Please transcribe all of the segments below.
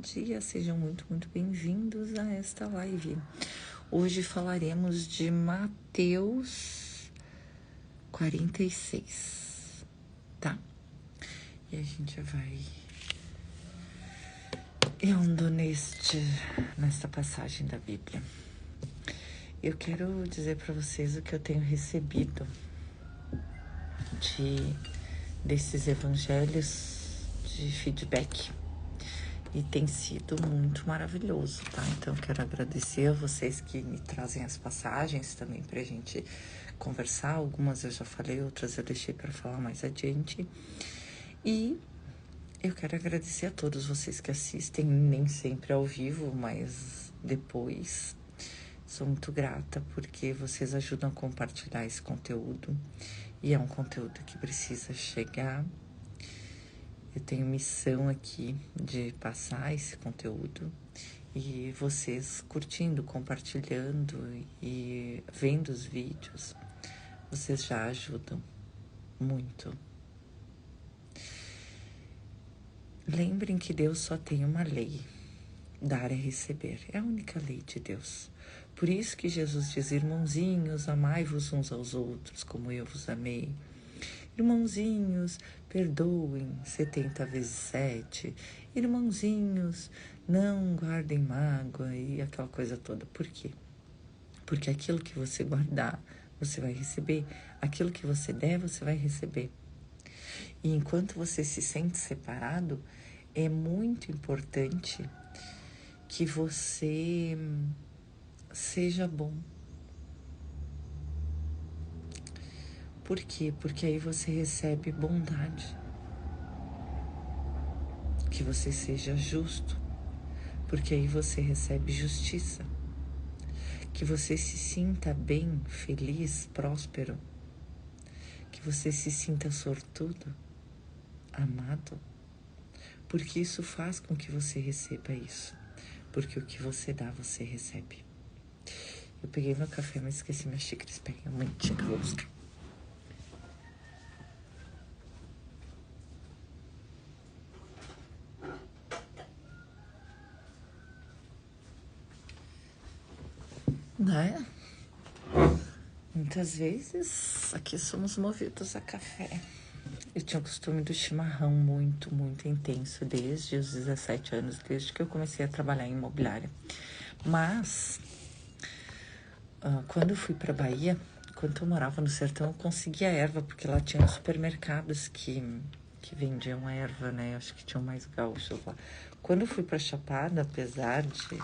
dia, sejam muito bem-vindos a esta live. Hoje falaremos de Mateus 46, tá? E a gente vai indo nesta passagem da Bíblia. Eu quero dizer para vocês o que eu tenho recebido desses evangelhos de feedback. E tem sido muito maravilhoso, tá? Então, eu quero agradecer a vocês que me trazem as passagens também pra gente conversar. Algumas eu já falei, outras eu deixei para falar mais adiante. E eu quero agradecer a todos vocês que assistem, nem sempre ao vivo, mas depois. Sou muito grata porque vocês ajudam a compartilhar esse conteúdo. E é um conteúdo que precisa chegar. Eu tenho missão aqui de passar esse conteúdo e vocês curtindo, compartilhando e vendo os vídeos, vocês já ajudam muito. Lembrem que Deus só tem uma lei: dar e receber. É a única lei de Deus. Por isso que Jesus diz: irmãozinhos, amai-vos uns aos outros como eu vos amei. Irmãozinhos, perdoem 70 vezes 7. Irmãozinhos, não guardem mágoa e aquela coisa toda. Por quê? Porque aquilo que você guardar, você vai receber. Aquilo que você der, você vai receber. E enquanto você se sente separado, é muito importante que você seja bom. Por quê? Porque aí você recebe bondade. Que você seja justo, porque aí você recebe justiça. Que você se sinta bem, feliz, próspero. Que você se sinta sortudo, amado. Porque isso faz com que você receba isso. Porque o que você dá, você recebe. Eu peguei meu café, mas esqueci minha xícara. Espera um momentinho que eu vou buscar. Né? Muitas vezes aqui somos movidos a café. Eu tinha o costume do chimarrão muito intenso desde os 17 anos, desde que eu comecei a trabalhar em imobiliária. Mas, quando eu fui para Bahia, quando eu morava no sertão, eu conseguia erva, porque lá tinha supermercados que vendiam erva, né? Acho que tinham mais gaúchos lá. Quando eu fui para Chapada, apesar de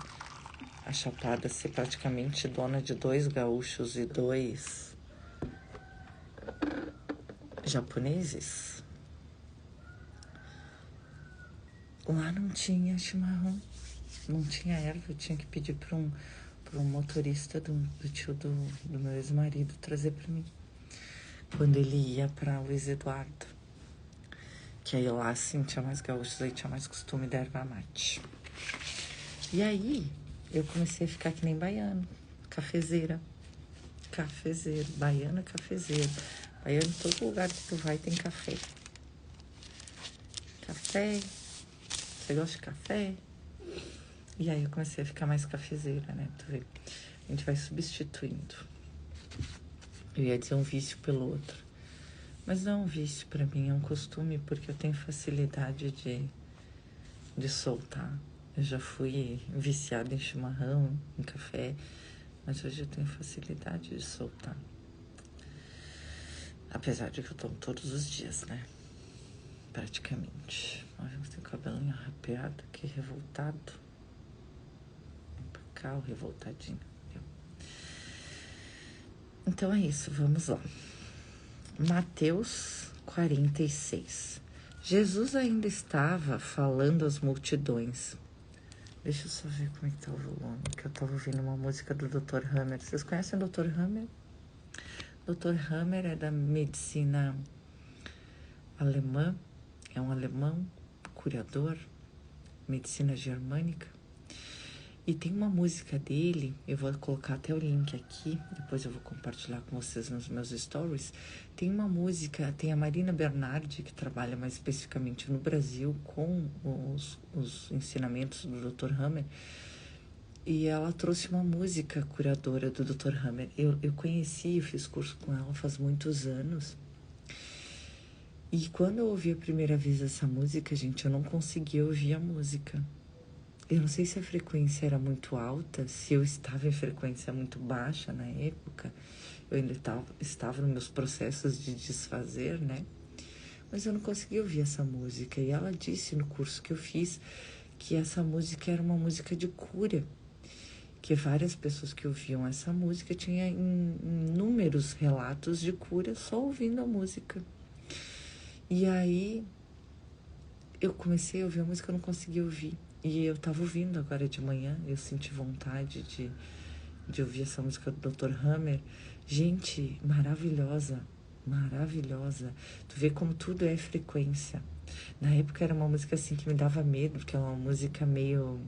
a Chapada ser praticamente dona de 2 gaúchos e 2 japoneses, lá não tinha chimarrão, não tinha erva. Eu tinha que pedir para um motorista do tio do meu ex-marido trazer para mim, quando ele ia para Luiz Eduardo, que aí lá assim tinha mais gaúchos, aí tinha mais costume da erva mate. E aí eu comecei a ficar que nem baiano, cafezeiro, baiana cafezeiro. Baiano, todo lugar que tu vai tem café. Café, você gosta de café? E aí eu comecei a ficar mais cafezeira, né? Tu vê, a gente vai substituindo. Eu ia dizer um vício pelo outro. Mas não é um vício pra mim, é um costume, porque eu tenho facilidade de soltar. Eu já fui viciada em chimarrão, em café, mas hoje eu tenho facilidade de soltar. Apesar de que eu tomo todos os dias, né? Praticamente. Olha, eu tenho o cabelinho arrepiado aqui, revoltado. Vem pra cá, o revoltadinho. Viu? Então é isso, vamos lá. Mateus 46. Jesus ainda estava falando às multidões. Deixa eu só ver como é que tá o volume, que eu tava ouvindo uma música do Dr. Hammer. Vocês conhecem o Dr. Hammer? Dr. Hammer é da medicina alemã, é um alemão, curador, medicina germânica. E tem uma música dele, eu vou colocar até o link aqui, depois eu vou compartilhar com vocês nos meus stories. Tem uma música, tem a Marina Bernardi, que trabalha mais especificamente no Brasil com os ensinamentos do Dr. Hammer. E ela trouxe uma música curadora do Dr. Hammer. Eu conheci, eu fiz curso com ela faz muitos anos. E quando eu ouvi a primeira vez essa música, gente, eu não conseguia ouvir a música. Eu não sei se a frequência era muito alta, se eu estava em frequência muito baixa na época. Eu ainda estava nos meus processos de desfazer, né? Mas eu não conseguia ouvir essa música. E ela disse no curso que eu fiz que essa música era uma música de cura. Que várias pessoas que ouviam essa música tinham inúmeros relatos de cura só ouvindo a música. E aí eu comecei a ouvir a música, eu não conseguia ouvir. E eu tava ouvindo agora de manhã, eu senti vontade de ouvir essa música do Dr. Hammer. Gente, maravilhosa, maravilhosa. Tu vê como tudo é frequência. Na época era uma música assim que me dava medo, porque é uma música meio...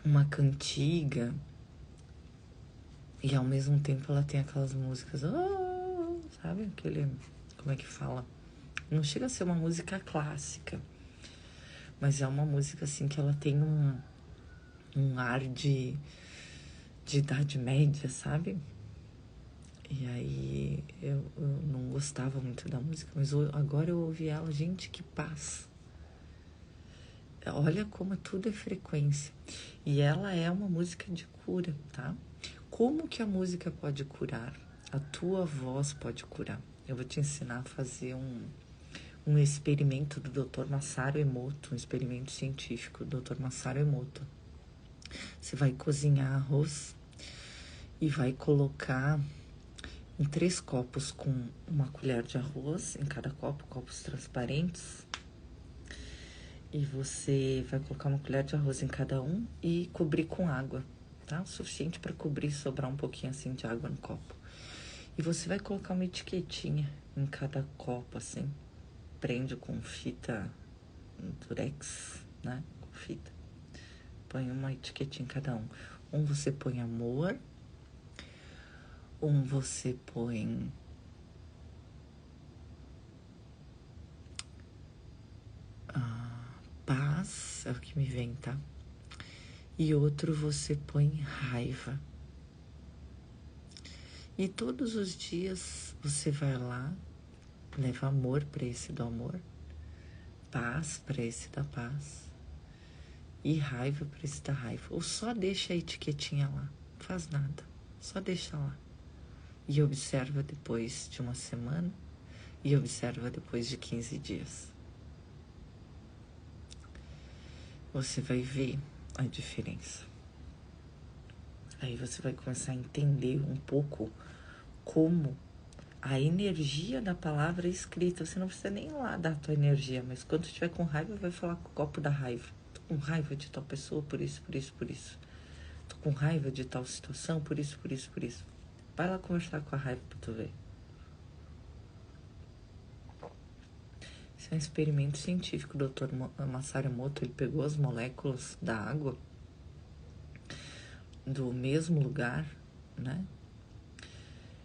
uma cantiga. E ao mesmo tempo ela tem aquelas músicas... Oh, sabe aquele... como é que fala? Não chega a ser uma música clássica, mas é uma música assim que ela tem um ar de idade média, sabe? E aí eu não gostava muito da música, mas agora eu ouvi ela, gente, que paz. Olha como tudo é frequência. E ela é uma música de cura, tá? Como que a música pode curar? A tua voz pode curar. Eu vou te ensinar a fazer um experimento do Dr. Masaru Emoto, um experimento científico do Dr. Masaru Emoto. Você vai cozinhar arroz e vai colocar em 3 copos com uma colher de arroz em cada copo, copos transparentes. E você vai colocar uma colher de arroz em cada um e cobrir com água, tá? O suficiente para cobrir e sobrar um pouquinho assim de água no copo. E você vai colocar uma etiquetinha em cada copo, assim. Prende com fita durex, né? Com fita. Põe uma etiquetinha em cada um. Um você põe amor. Um você põe... paz, é o que me vem, tá? E outro você põe raiva. E todos os dias você vai lá, leva amor para esse do amor, paz para esse da paz e raiva para esse da raiva. Ou só deixa a etiquetinha lá, não faz nada, só deixa lá. E observa depois de uma semana e observa depois de 15 dias. Você vai ver a diferença. Aí você vai começar a entender um pouco como a energia da palavra é escrita. Você não precisa nem lá dar a tua energia, mas quando estiver com raiva, vai falar com o copo da raiva. Tô com raiva de tal pessoa, por isso, por isso, por isso. Tô com raiva de tal situação, por isso, por isso, por isso. Vai lá conversar com a raiva pra tu ver. Esse é um experimento científico. O Dr. Masaru Emoto, ele pegou as moléculas da água do mesmo lugar, né?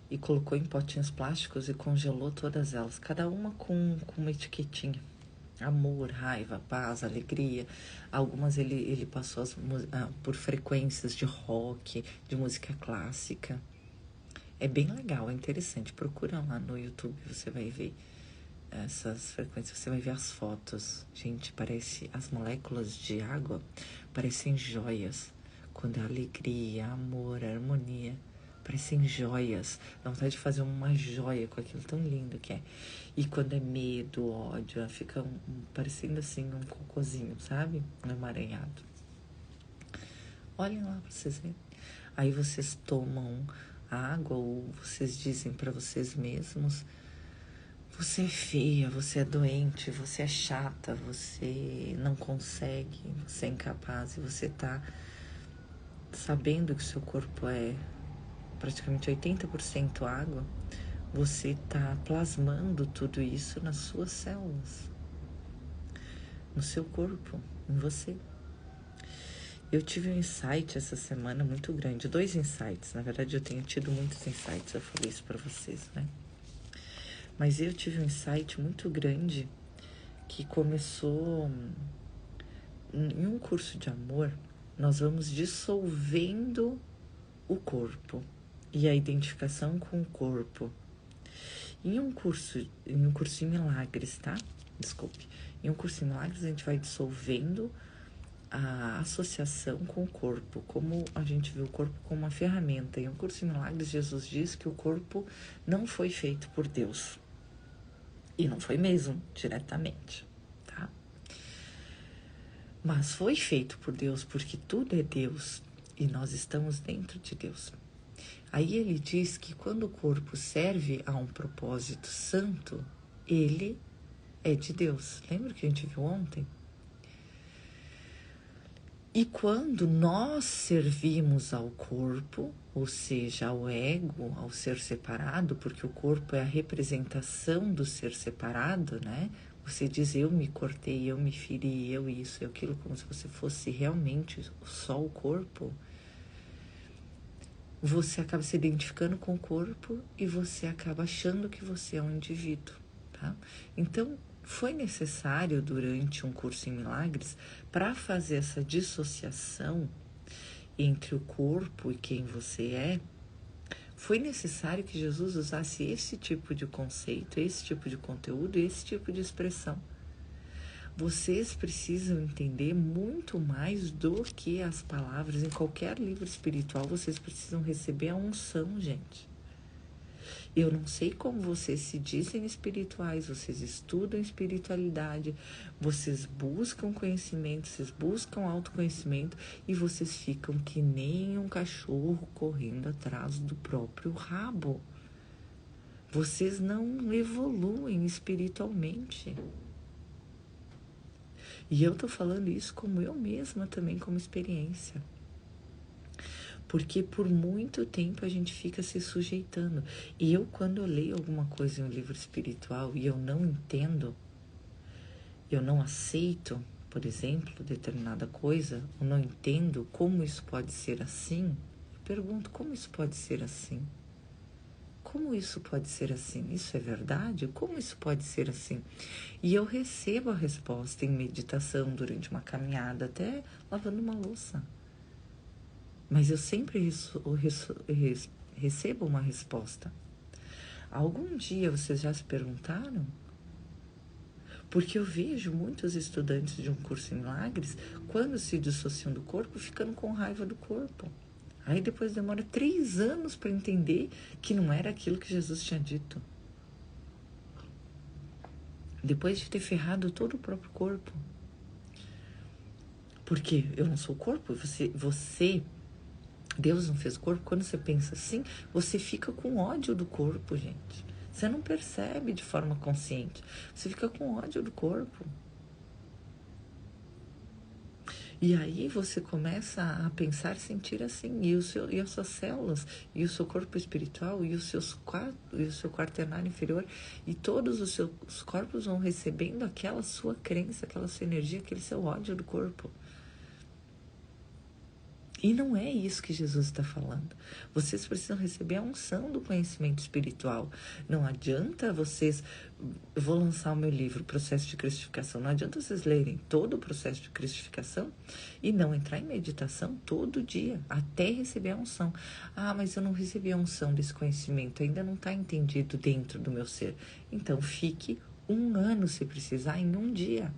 E colocou em potinhos plásticos e congelou todas elas, cada uma com uma etiquetinha. Amor, raiva, paz, alegria. Algumas ele passou por frequências de rock, de música clássica. É bem legal, é interessante. Procura lá no YouTube, você vai ver essas frequências, você vai ver as fotos. Gente, parece as moléculas de água parecem joias. Quando é alegria, amor, harmonia, parecem joias. Dá vontade de fazer uma joia com aquilo tão lindo que é. E quando é medo, ódio, fica parecendo assim um cocôzinho, sabe? Um emaranhado. Olhem lá pra vocês verem. Aí vocês tomam água ou vocês dizem pra vocês mesmos: você é feia, você é doente, você é chata, você não consegue, você é incapaz. E você tá sabendo que seu corpo é praticamente 80% água, você tá plasmando tudo isso nas suas células. no seu corpo, em você. Eu tive um insight essa semana muito grande, 2 insights. Na verdade, eu tenho tido muitos insights, eu falei isso para vocês, né? Mas eu tive um insight muito grande que começou em um curso de amor. Nós vamos dissolvendo o corpo e a identificação com o corpo. Em um curso em milagres, tá? Desculpe. Em um curso em milagres, a gente vai dissolvendo a associação com o corpo, como a gente vê o corpo como uma ferramenta. Em um curso em milagres, Jesus diz que o corpo não foi feito por Deus. E não foi mesmo, diretamente, tá? Mas foi feito por Deus, porque tudo é Deus e nós estamos dentro de Deus. Aí ele diz que quando o corpo serve a um propósito santo, ele é de Deus. Lembra que a gente viu ontem? E quando nós servimos ao corpo, ou seja, ao ego, ao ser separado, porque o corpo é a representação do ser separado, né? Você diz, eu me cortei, eu me feri, eu isso, eu aquilo, como se você fosse realmente só o corpo. Você acaba se identificando com o corpo e você acaba achando que você é um indivíduo, tá? Então, foi necessário, durante um curso em milagres, para fazer essa dissociação entre o corpo e quem você é, foi necessário que Jesus usasse esse tipo de conceito, esse tipo de conteúdo, esse tipo de expressão. Vocês precisam entender muito mais do que as palavras. Em qualquer livro espiritual, vocês precisam receber a unção, gente. Eu não sei como vocês se dizem espirituais, vocês estudam espiritualidade, vocês buscam conhecimento, vocês buscam autoconhecimento e vocês ficam que nem um cachorro correndo atrás do próprio rabo. Vocês não evoluem espiritualmente. E eu tô falando isso como eu mesma também, como experiência. Porque por muito tempo a gente fica se sujeitando. E eu, quando eu leio alguma coisa em um livro espiritual e eu não entendo, eu não aceito, por exemplo, determinada coisa, ou não entendo como isso pode ser assim, eu pergunto, como isso pode ser assim? Como isso pode ser assim? Isso é verdade? Como isso pode ser assim? E eu recebo a resposta em meditação, durante uma caminhada, até lavando uma louça. Mas eu sempre recebo uma resposta. Algum dia vocês já se perguntaram? Porque eu vejo muitos estudantes de um curso em milagres, quando se dissociam do corpo, ficando com raiva do corpo. Aí depois demora 3 anos para entender que não era aquilo que Jesus tinha dito. Depois de ter ferrado todo o próprio corpo. Porque eu não sou o corpo, você, Deus não fez o corpo. Quando você pensa assim, você fica com ódio do corpo, gente. Você não percebe de forma consciente. Você fica com ódio do corpo. E aí você começa a pensar, sentir assim, e as suas células, e o seu corpo espiritual, e o seu quaternário inferior, e todos os seus corpos vão recebendo aquela sua crença, aquela sua energia, aquele seu ódio do corpo. E não é isso que Jesus está falando. Vocês precisam receber a unção do conhecimento espiritual. Não adianta vocês... Eu vou lançar o meu livro, Processo de Cristificação. Não adianta vocês lerem todo o processo de cristificação e não entrar em meditação todo dia, até receber a unção. Ah, mas eu não recebi a unção desse conhecimento, ainda não está entendido dentro do meu ser. Então, fique 1 ano, se precisar, em 1 dia.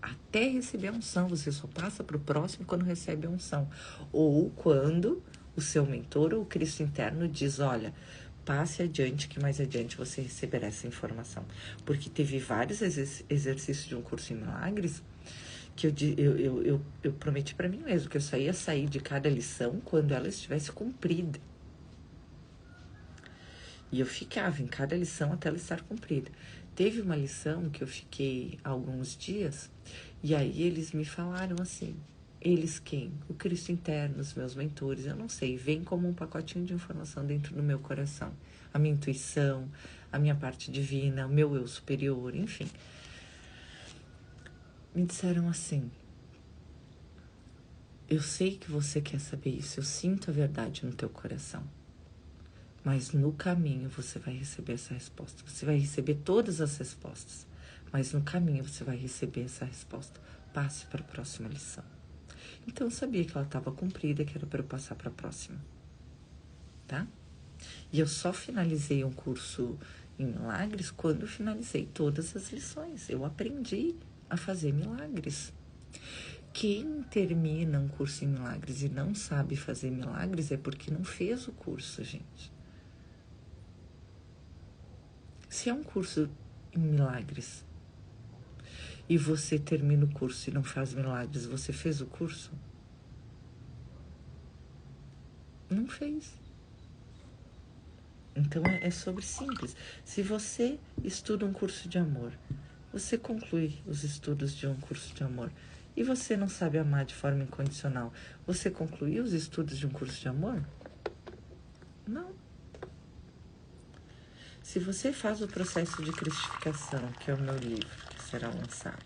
Até receber a unção, você só passa para o próximo quando recebe a unção. Ou quando o seu mentor ou o Cristo interno diz, olha, passe adiante, que mais adiante você receberá essa informação. Porque teve vários exercícios de um curso em milagres que eu prometi para mim mesmo, que eu só ia sair de cada lição quando ela estivesse cumprida. E eu ficava em cada lição até ela estar cumprida. Teve uma lição que eu fiquei alguns dias, e aí eles me falaram assim, eles quem? O Cristo interno, os meus mentores, eu não sei, vem como um pacotinho de informação dentro do meu coração. A minha intuição, a minha parte divina, o meu eu superior, enfim. me disseram assim: eu sei que você quer saber isso, eu sinto a verdade no teu coração. Mas no caminho você vai receber essa resposta. Você vai receber todas as respostas. Mas no caminho você vai receber essa resposta. Passe para a próxima lição. Então eu sabia que ela estava cumprida, que era para eu passar para a próxima. Tá? E eu só finalizei um curso em milagres quando eu finalizei todas as lições. Eu aprendi a fazer milagres. Quem termina um curso em milagres e não sabe fazer milagres é porque não fez o curso, gente. Se é um curso em milagres e você termina o curso e não faz milagres, você fez o curso? Não fez. Então é sobre simples. Se você estuda um curso de amor, você conclui os estudos de um curso de amor e você não sabe amar de forma incondicional, você concluiu os estudos de um curso de amor? Não. Se você faz o processo de cristificação, que é o meu livro, que será lançado,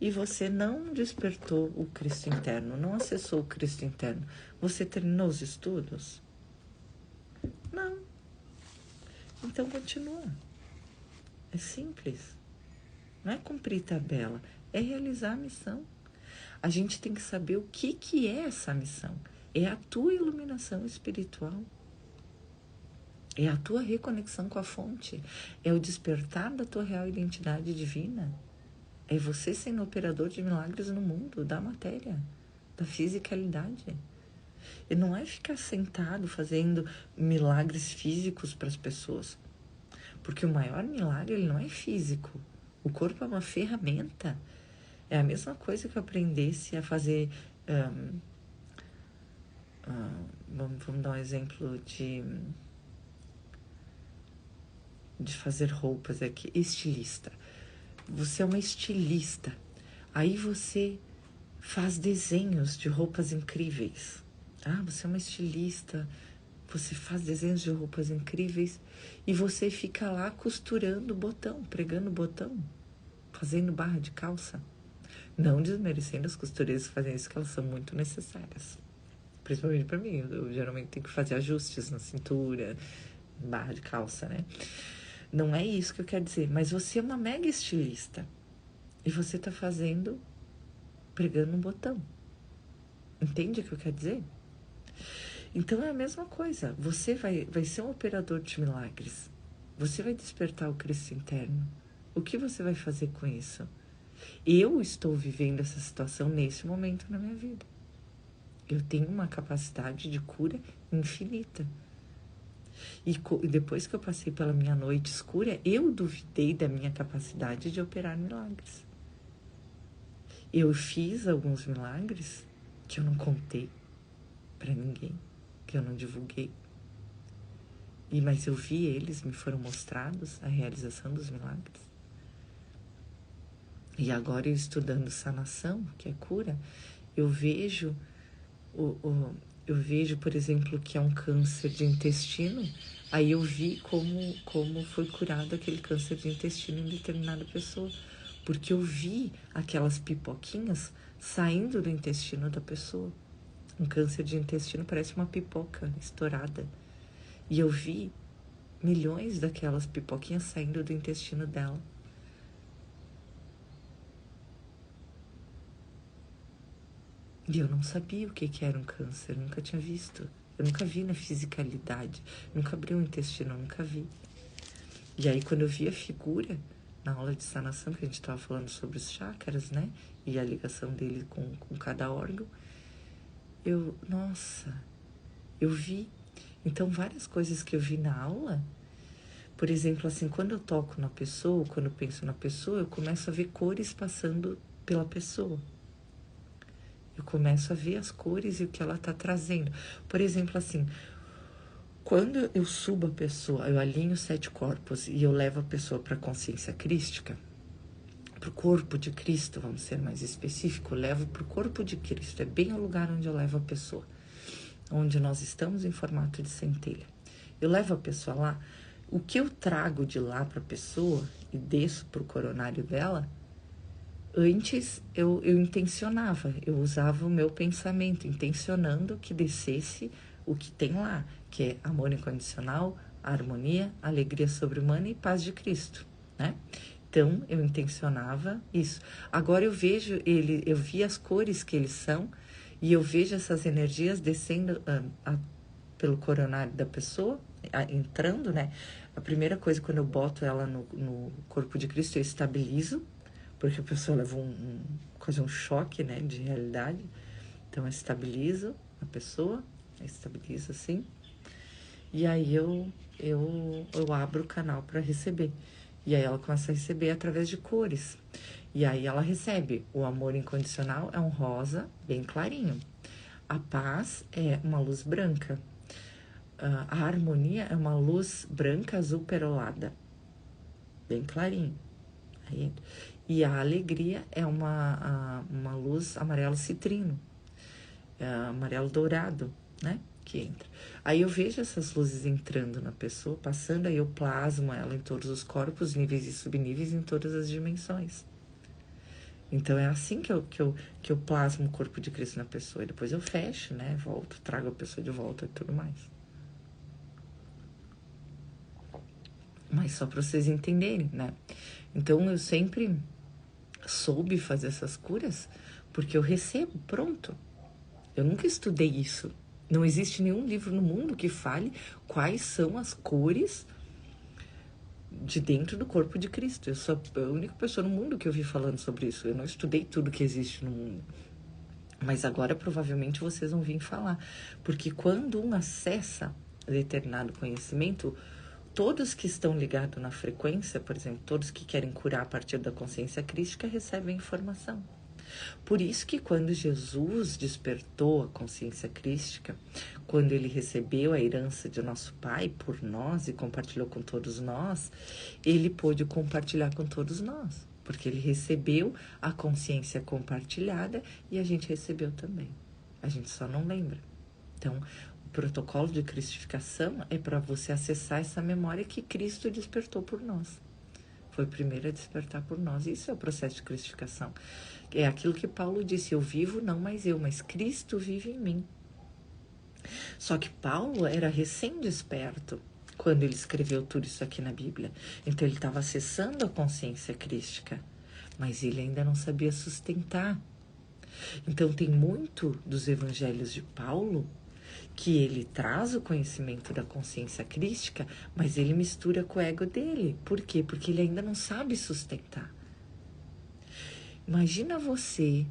e você não despertou o Cristo interno, não acessou o Cristo interno, você terminou os estudos? Não. Então continua. É simples. Não é cumprir tabela, é realizar a missão. A gente tem que saber o que é essa missão. É a tua iluminação espiritual. É a tua reconexão com a fonte. É o despertar da tua real identidade divina. É você sendo operador de milagres no mundo, da matéria, da fisicalidade. E não é ficar sentado fazendo milagres físicos para as pessoas. Porque o maior milagre, ele não é físico. O corpo é uma ferramenta. É a mesma coisa que eu aprendesse a fazer... vamos dar um exemplo de fazer roupas aqui. Estilista. Você é uma estilista. Aí você faz desenhos de roupas incríveis. Você é uma estilista. Você faz desenhos de roupas incríveis e você fica lá costurando botão, pregando botão, fazendo barra de calça. Não desmerecendo as costureiras que fazem isso, que elas são muito necessárias. Principalmente para mim, eu geralmente tenho que fazer ajustes na cintura, barra de calça, né? Não é isso que eu quero dizer, mas você é uma mega estilista e você tá fazendo, pregando um botão. Entende o que eu quero dizer? Então é a mesma coisa. Você vai ser um operador de milagres. Você vai despertar o Cristo interno. O que você vai fazer com isso? Eu estou vivendo essa situação nesse momento na minha vida. Eu tenho uma capacidade de cura infinita. E depois que eu passei pela minha noite escura, eu duvidei da minha capacidade de operar milagres. Eu fiz alguns milagres que eu não contei para ninguém, que eu não divulguei. Mas eu vi eles, me foram mostrados a realização dos milagres. E agora eu estudando sanação, que é cura, eu vejo, por exemplo, que é um câncer de intestino, aí eu vi como foi curado aquele câncer de intestino em determinada pessoa. Porque eu vi aquelas pipoquinhas saindo do intestino da pessoa. Um câncer de intestino parece uma pipoca estourada. E eu vi milhões daquelas pipoquinhas saindo do intestino dela. E eu não sabia o que era um câncer, nunca tinha visto. Eu nunca vi na fisicalidade, nunca abri um intestino, nunca vi. E aí quando eu vi a figura, na aula de sanação, que a gente estava falando sobre os chakras, né? E a ligação dele com cada órgão, eu vi. Então, várias coisas que eu vi na aula, por exemplo, assim, quando eu toco na pessoa, quando eu penso na pessoa, eu começo a ver cores passando pela pessoa. Eu começo a ver as cores e o que ela está trazendo. Por exemplo, assim, quando eu subo a pessoa, eu alinho 7 corpos e eu levo a pessoa para a consciência crística, para o corpo de Cristo, vamos ser mais específico, eu levo para o corpo de Cristo, é bem o lugar onde eu levo a pessoa, onde nós estamos em formato de centelha. Eu levo a pessoa lá, o que eu trago de lá para a pessoa e desço para o coronário dela Antes eu intencionava, eu usava o meu pensamento, intencionando que descesse o que tem lá, que é amor incondicional, harmonia, alegria sobre-humana e paz de Cristo, né? Então, eu intencionava isso. Agora eu vejo ele, eu vi as cores que eles são e eu vejo essas energias descendo pelo coronário da pessoa, entrando, né? A primeira coisa, quando eu boto ela no corpo de Cristo, eu estabilizo, porque a pessoa leva quase um choque, né, de realidade. Então, eu estabilizo a pessoa, eu estabilizo assim, e aí eu abro o canal para receber. E aí ela começa a receber através de cores. E aí ela recebe. O amor incondicional é um rosa bem clarinho. A paz é uma luz branca. A harmonia é uma luz branca azul perolada. Bem clarinho. Aí, e a alegria é uma luz amarelo citrino. Amarelo dourado, né? Que entra. Aí eu vejo essas luzes entrando na pessoa, passando, aí eu plasmo ela em todos os corpos, níveis e subníveis, em todas as dimensões. Então é assim que eu plasmo o corpo de Cristo na pessoa. E depois eu fecho, né? Volto, trago a pessoa de volta e tudo mais. Mas só para vocês entenderem, né? Então eu sempre soube fazer essas curas porque eu recebo, pronto. Eu nunca estudei isso. Não existe nenhum livro no mundo que fale quais são as cores de dentro do corpo de Cristo. Eu sou a única pessoa no mundo que eu vi falando sobre isso. Eu não estudei tudo que existe no mundo. Mas agora provavelmente vocês vão vir falar. Porque quando um acessa determinado conhecimento, todos que estão ligados na frequência, por exemplo, todos que querem curar a partir da consciência crística, recebem informação. Por isso que quando Jesus despertou a consciência crística, quando ele recebeu a herança de nosso Pai por nós e compartilhou com todos nós, ele pôde compartilhar com todos nós, porque ele recebeu a consciência compartilhada e a gente recebeu também. A gente só não lembra. Então, o protocolo de cristificação é para você acessar essa memória que Cristo despertou por nós. Foi o primeiro a despertar por nós. Isso é o processo de cristificação. É aquilo que Paulo disse, eu vivo não mais eu, mas Cristo vive em mim. Só que Paulo era recém-desperto quando ele escreveu tudo isso aqui na Bíblia. Então ele estava acessando a consciência crística, mas ele ainda não sabia sustentar. Então tem muito dos evangelhos de Paulo que ele traz o conhecimento da consciência crística, mas ele mistura com o ego dele. Por quê? Porque ele ainda não sabe sustentar. Imagina você,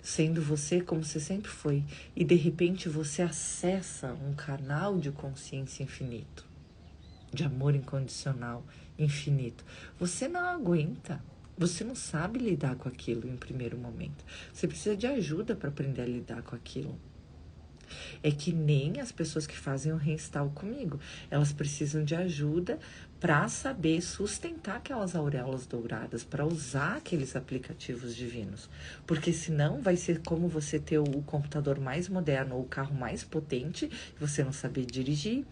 sendo você como você sempre foi, e de repente você acessa um canal de consciência infinito, de amor incondicional infinito. Você não aguenta, você não sabe lidar com aquilo em primeiro momento. Você precisa de ajuda para aprender a lidar com aquilo. É que nem as pessoas que fazem o reinstall comigo. Elas precisam de ajuda para saber sustentar aquelas auréolas douradas, para usar aqueles aplicativos divinos. Porque senão vai ser como você ter o computador mais moderno ou o carro mais potente e você não saber dirigir,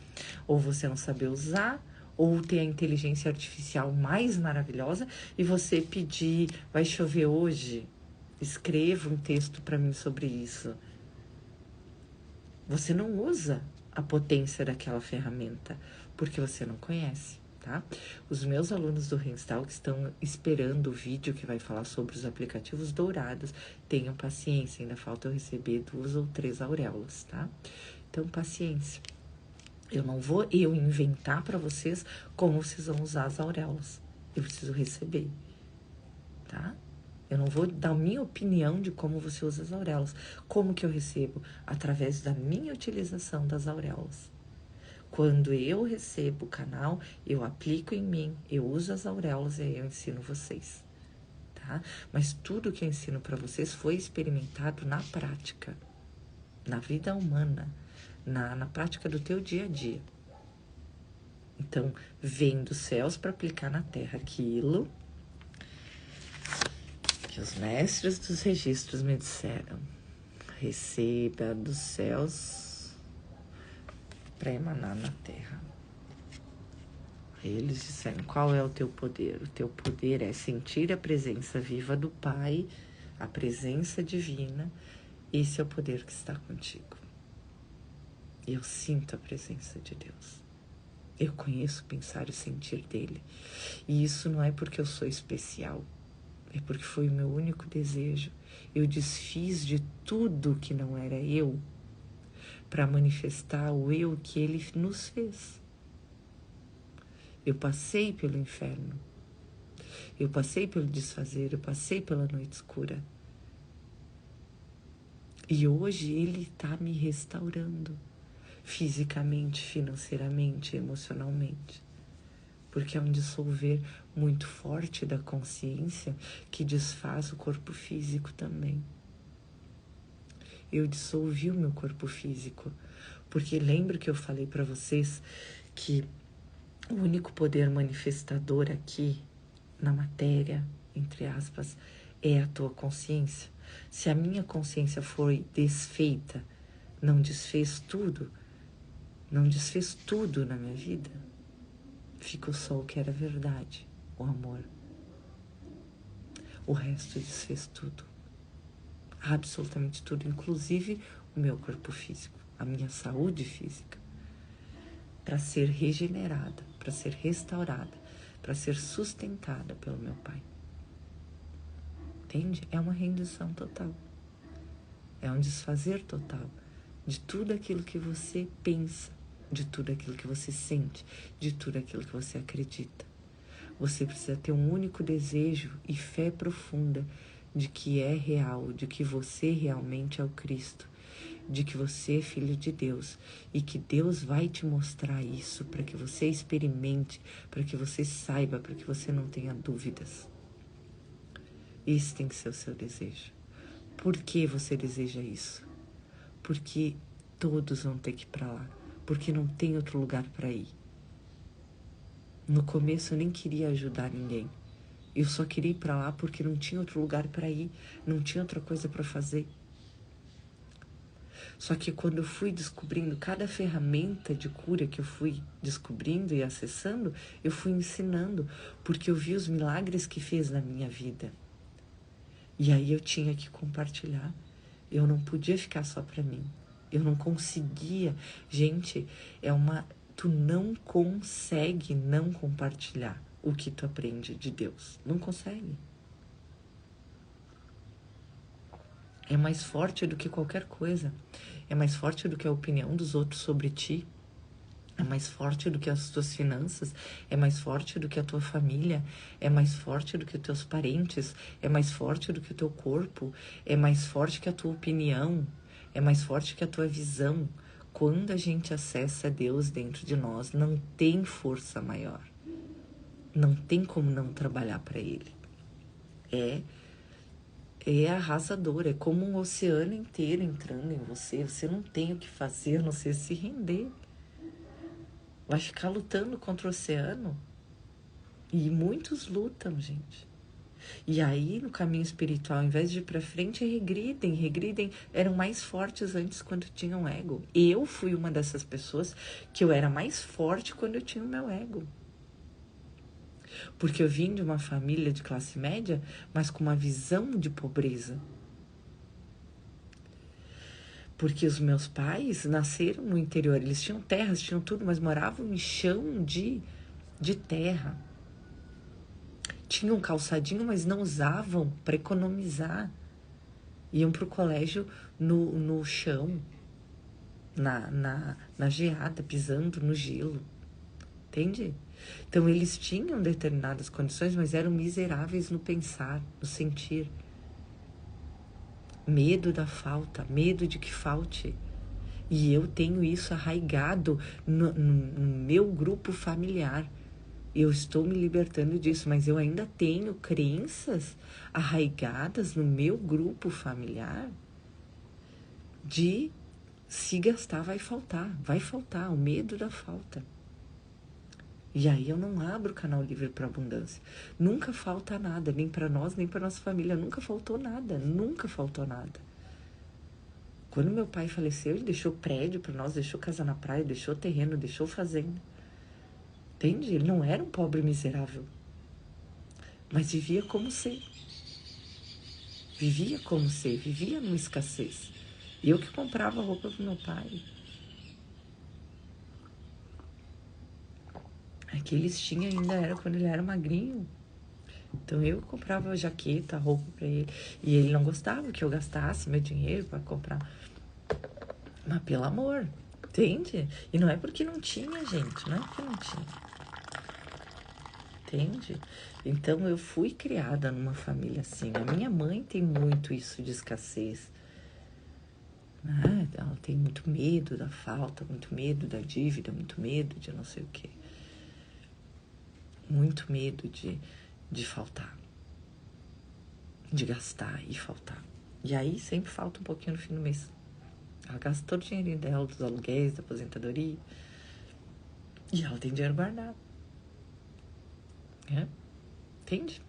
ou você não saber usar, ou ter a inteligência artificial mais maravilhosa e você pedir, vai chover hoje? Escreva um texto para mim sobre isso. Você não usa a potência daquela ferramenta, porque você não conhece, tá? Os meus alunos do Reinstall que estão esperando o vídeo que vai falar sobre os aplicativos dourados, tenham paciência, ainda falta eu receber 2 ou 3 auréolas, tá? Então, paciência. Eu não vou inventar para vocês como vocês vão usar as auréolas. Eu preciso receber, tá? Eu não vou dar a minha opinião de como você usa as auréolas. Como que eu recebo? Através da minha utilização das auréolas. Quando eu recebo o canal, eu aplico em mim, eu uso as auréolas e aí eu ensino vocês. Tá? Mas tudo que eu ensino para vocês foi experimentado na prática. Na vida humana. Na prática do teu dia a dia. Então, vem dos céus para aplicar na terra aquilo que os mestres dos registros me disseram. Receba dos céus para emanar na terra. Eles disseram: qual é o teu poder? O teu poder é sentir a presença viva do Pai, a presença divina. Esse é o poder que está contigo. Eu sinto a presença de Deus. Eu conheço o pensar e o sentir dele. E isso não é porque eu sou especial. É porque foi o meu único desejo. Eu desfiz de tudo que não era eu para manifestar o eu que ele nos fez. Eu passei pelo inferno. Eu passei pelo desfazer. Eu passei pela noite escura. E hoje ele está me restaurando. Fisicamente, financeiramente, emocionalmente. Porque é um dissolver muito forte da consciência que desfaz o corpo físico também. Eu dissolvi o meu corpo físico. Porque lembra que eu falei para vocês que o único poder manifestador aqui na matéria, entre aspas, é a tua consciência. Se a minha consciência foi desfeita, não desfez tudo na minha vida, ficou só o que era verdade, o amor. O resto desfez tudo. Absolutamente tudo, inclusive o meu corpo físico, a minha saúde física, para ser regenerada, para ser restaurada, para ser sustentada pelo meu Pai. Entende? É uma rendição total. É um desfazer total de tudo aquilo que você pensa, de tudo aquilo que você sente, de tudo aquilo que você acredita. Você precisa ter um único desejo e fé profunda de que é real, de que você realmente é o Cristo, de que você é filho de Deus e que Deus vai te mostrar isso para que você experimente, para que você saiba, para que você não tenha dúvidas. Esse tem que ser o seu desejo. Por que você deseja isso? Porque todos vão ter que ir para lá, porque não tem outro lugar para ir. No começo eu nem queria ajudar ninguém. Eu só queria ir para lá porque não tinha outro lugar para ir, não tinha outra coisa para fazer. Só que quando eu fui descobrindo cada ferramenta de cura que eu fui descobrindo e acessando, eu fui ensinando, porque eu vi os milagres que fez na minha vida. E aí eu tinha que compartilhar. Eu não podia ficar só para mim. Eu não conseguia. Gente, tu não consegue não compartilhar o que tu aprende de Deus. Não consegue. É mais forte do que qualquer coisa. É mais forte do que a opinião dos outros sobre ti. É mais forte do que as tuas finanças. É mais forte do que a tua família. É mais forte do que os teus parentes. É mais forte do que o teu corpo. É mais forte que a tua opinião. É mais forte que a tua visão. Quando a gente acessa Deus dentro de nós, não tem força maior. Não tem como não trabalhar para Ele. É arrasador, é como um oceano inteiro entrando em você. Você não tem o que fazer, a não ser se render. Vai ficar lutando contra o oceano. E muitos lutam, gente. E aí, no caminho espiritual, ao invés de ir pra frente, regridem. Eram mais fortes antes quando tinham ego. Eu fui uma dessas pessoas que eu era mais forte quando eu tinha o meu ego. Porque eu vim de uma família de classe média, mas com uma visão de pobreza. Porque os meus pais nasceram no interior. Eles tinham terras, tinham tudo, mas moravam em chão de terra. Tinham um calçadinho, mas não usavam para economizar. Iam para o colégio no chão, na geada, pisando no gelo. Entende? Então, eles tinham determinadas condições, mas eram miseráveis no pensar, no sentir. Medo da falta, medo de que falte. E eu tenho isso arraigado no meu grupo familiar. Eu estou me libertando disso, mas eu ainda tenho crenças arraigadas no meu grupo familiar de se gastar vai faltar, o medo da falta. E aí eu não abro o canal Livre para Abundância. Nunca falta nada, nem para nós, nem para nossa família. Nunca faltou nada. Quando meu pai faleceu, ele deixou prédio para nós, deixou casa na praia, deixou terreno, deixou fazenda. Entende? Ele não era um pobre miserável, mas vivia como ser. Vivia como ser, vivia numa escassez. E eu que comprava roupa pro meu pai. Que eles tinham ainda era quando ele era magrinho. Então eu comprava jaqueta, roupa pra ele. E ele não gostava que eu gastasse meu dinheiro pra comprar. Mas pelo amor, entende? E não é porque não tinha, gente. Não é porque não tinha. Entende? Então eu fui criada numa família assim. A minha mãe tem muito isso de escassez. Né? Ela tem muito medo da falta, muito medo da dívida, muito medo de não sei o quê. Muito medo de faltar, de gastar e faltar. E aí sempre falta um pouquinho no fim do mês. Ela gasta todo o dinheirinho dela, dos aluguéis, da aposentadoria. E ela tem dinheiro guardado. Né? Entende?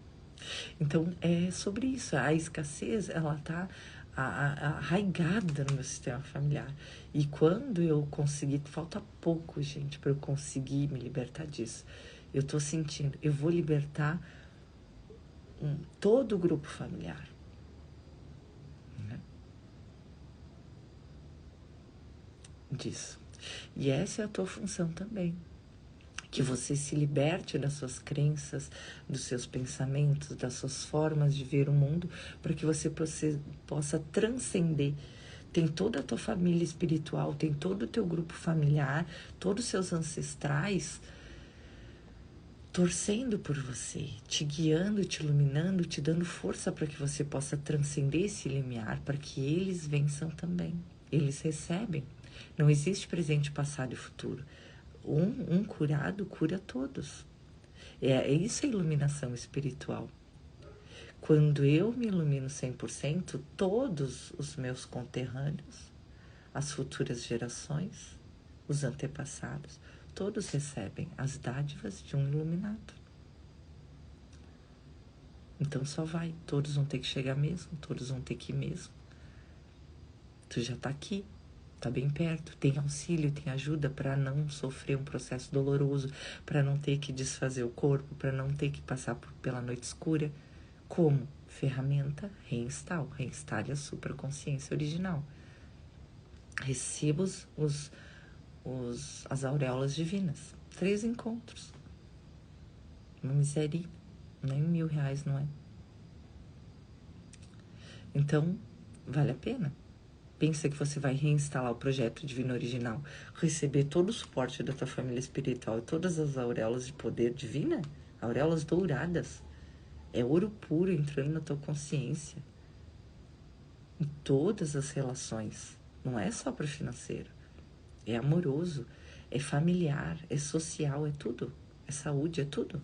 Então, é sobre isso. A escassez, ela tá arraigada no meu sistema familiar. E quando eu conseguir, falta pouco, gente, para eu conseguir me libertar disso. Eu tô sentindo, eu vou libertar todo o grupo familiar. Né? Disso. E essa é a tua função também. Que você se liberte das suas crenças, dos seus pensamentos, das suas formas de ver o mundo, para que você possa transcender. Tem toda a tua família espiritual, tem todo o teu grupo familiar, todos os seus ancestrais torcendo por você, te guiando, te iluminando, te dando força para que você possa transcender esse limiar, para que eles vençam também. Eles recebem. Não existe presente, passado e futuro. Um curado cura todos. É isso a iluminação espiritual. Quando eu me ilumino 100%, todos os meus conterrâneos, as futuras gerações, os antepassados, todos recebem as dádivas de um iluminado. Então só vai, todos vão ter que chegar mesmo, todos vão ter que ir mesmo. Tu já tá aqui, tá bem perto, tem auxílio, tem ajuda para não sofrer um processo doloroso, para não ter que desfazer o corpo, para não ter que passar pela noite escura. Como? Ferramenta, reinstale a supraconsciência original. Receba as auréolas divinas. 3 encontros. Uma miséria, nem R$1.000 não é? Então, vale a pena. Pensa que você vai reinstalar o projeto divino original, receber todo o suporte da tua família espiritual e todas as auréolas de poder divina, auréolas douradas. É ouro puro entrando na tua consciência. Em todas as relações. Não é só para o financeiro. É amoroso, é familiar, é social, é tudo. É saúde, é tudo.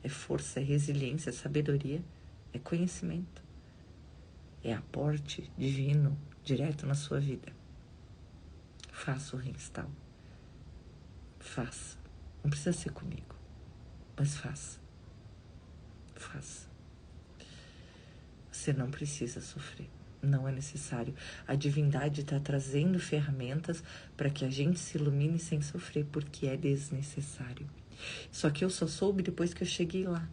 É força, é resiliência, é sabedoria, é conhecimento. É aporte divino direto na sua vida. Faça o reinstalo. Faça. Não precisa ser comigo, mas faça. Faça. Você não precisa sofrer. Não é necessário. A divindade está trazendo ferramentas para que a gente se ilumine sem sofrer, porque é desnecessário. Só que eu só soube depois que eu cheguei lá.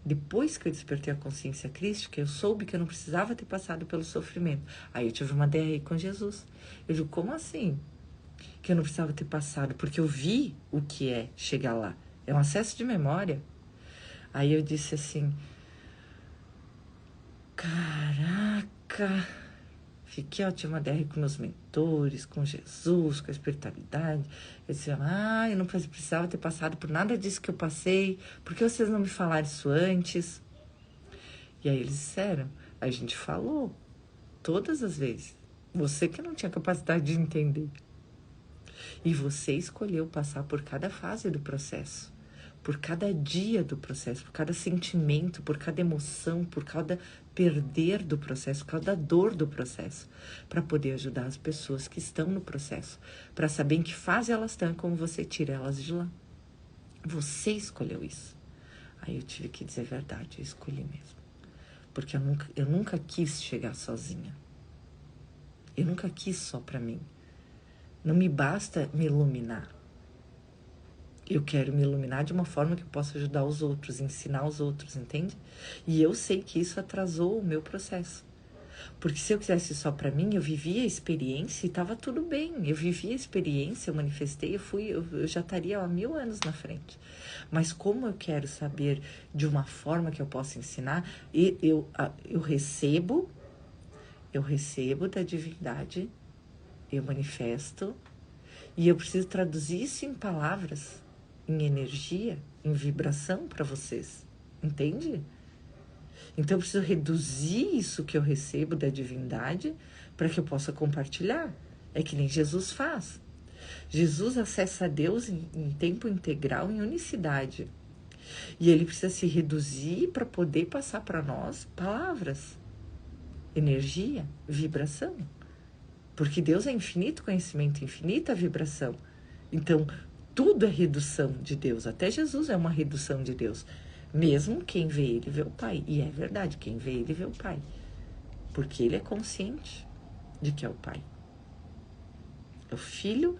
Depois que eu despertei a consciência crística, eu soube que eu não precisava ter passado pelo sofrimento. Aí eu tive uma DR com Jesus. Eu digo, como assim? Que eu não precisava ter passado? Porque eu vi o que é chegar lá. É um acesso de memória. Aí eu disse assim, caraca, fiquei ótima DR com meus mentores, com Jesus, com a espiritualidade. Eu disse, eu não precisava ter passado por nada disso que eu passei. Por que vocês não me falaram isso antes? E aí eles disseram, a gente falou todas as vezes. Você que não tinha capacidade de entender. E você escolheu passar por cada fase do processo. Por cada dia do processo, por cada sentimento, por cada emoção, por cada perder do processo, por cada dor do processo, para poder ajudar as pessoas que estão no processo, para saber em que fase elas estão e como você tira elas de lá. Você escolheu isso. Aí eu tive que dizer a verdade, eu escolhi mesmo. Porque eu nunca quis chegar sozinha. Eu nunca quis só para mim. Não me basta me iluminar. Eu quero me iluminar de uma forma que eu possa ajudar os outros, ensinar os outros, entende? E eu sei que isso atrasou o meu processo. Porque se eu quisesse só para mim, eu vivia a experiência e estava tudo bem. Eu vivia a experiência, eu manifestei, eu já estaria há 1000 anos na frente. Mas como eu quero saber de uma forma que eu possa ensinar, eu recebo da divindade, eu manifesto, e eu preciso traduzir isso em palavras, em energia, em vibração para vocês. Entende? Então eu preciso reduzir isso que eu recebo da divindade para que eu possa compartilhar. É que nem Jesus faz. Jesus acessa a Deus em tempo integral, em unicidade. E ele precisa se reduzir para poder passar para nós palavras, energia, vibração. Porque Deus é infinito conhecimento, infinita vibração. Então, tudo é redução de Deus. Até Jesus é uma redução de Deus. Mesmo quem vê ele vê o Pai. E é verdade, quem vê ele vê o Pai. Porque ele é consciente de que é o Pai. É o Filho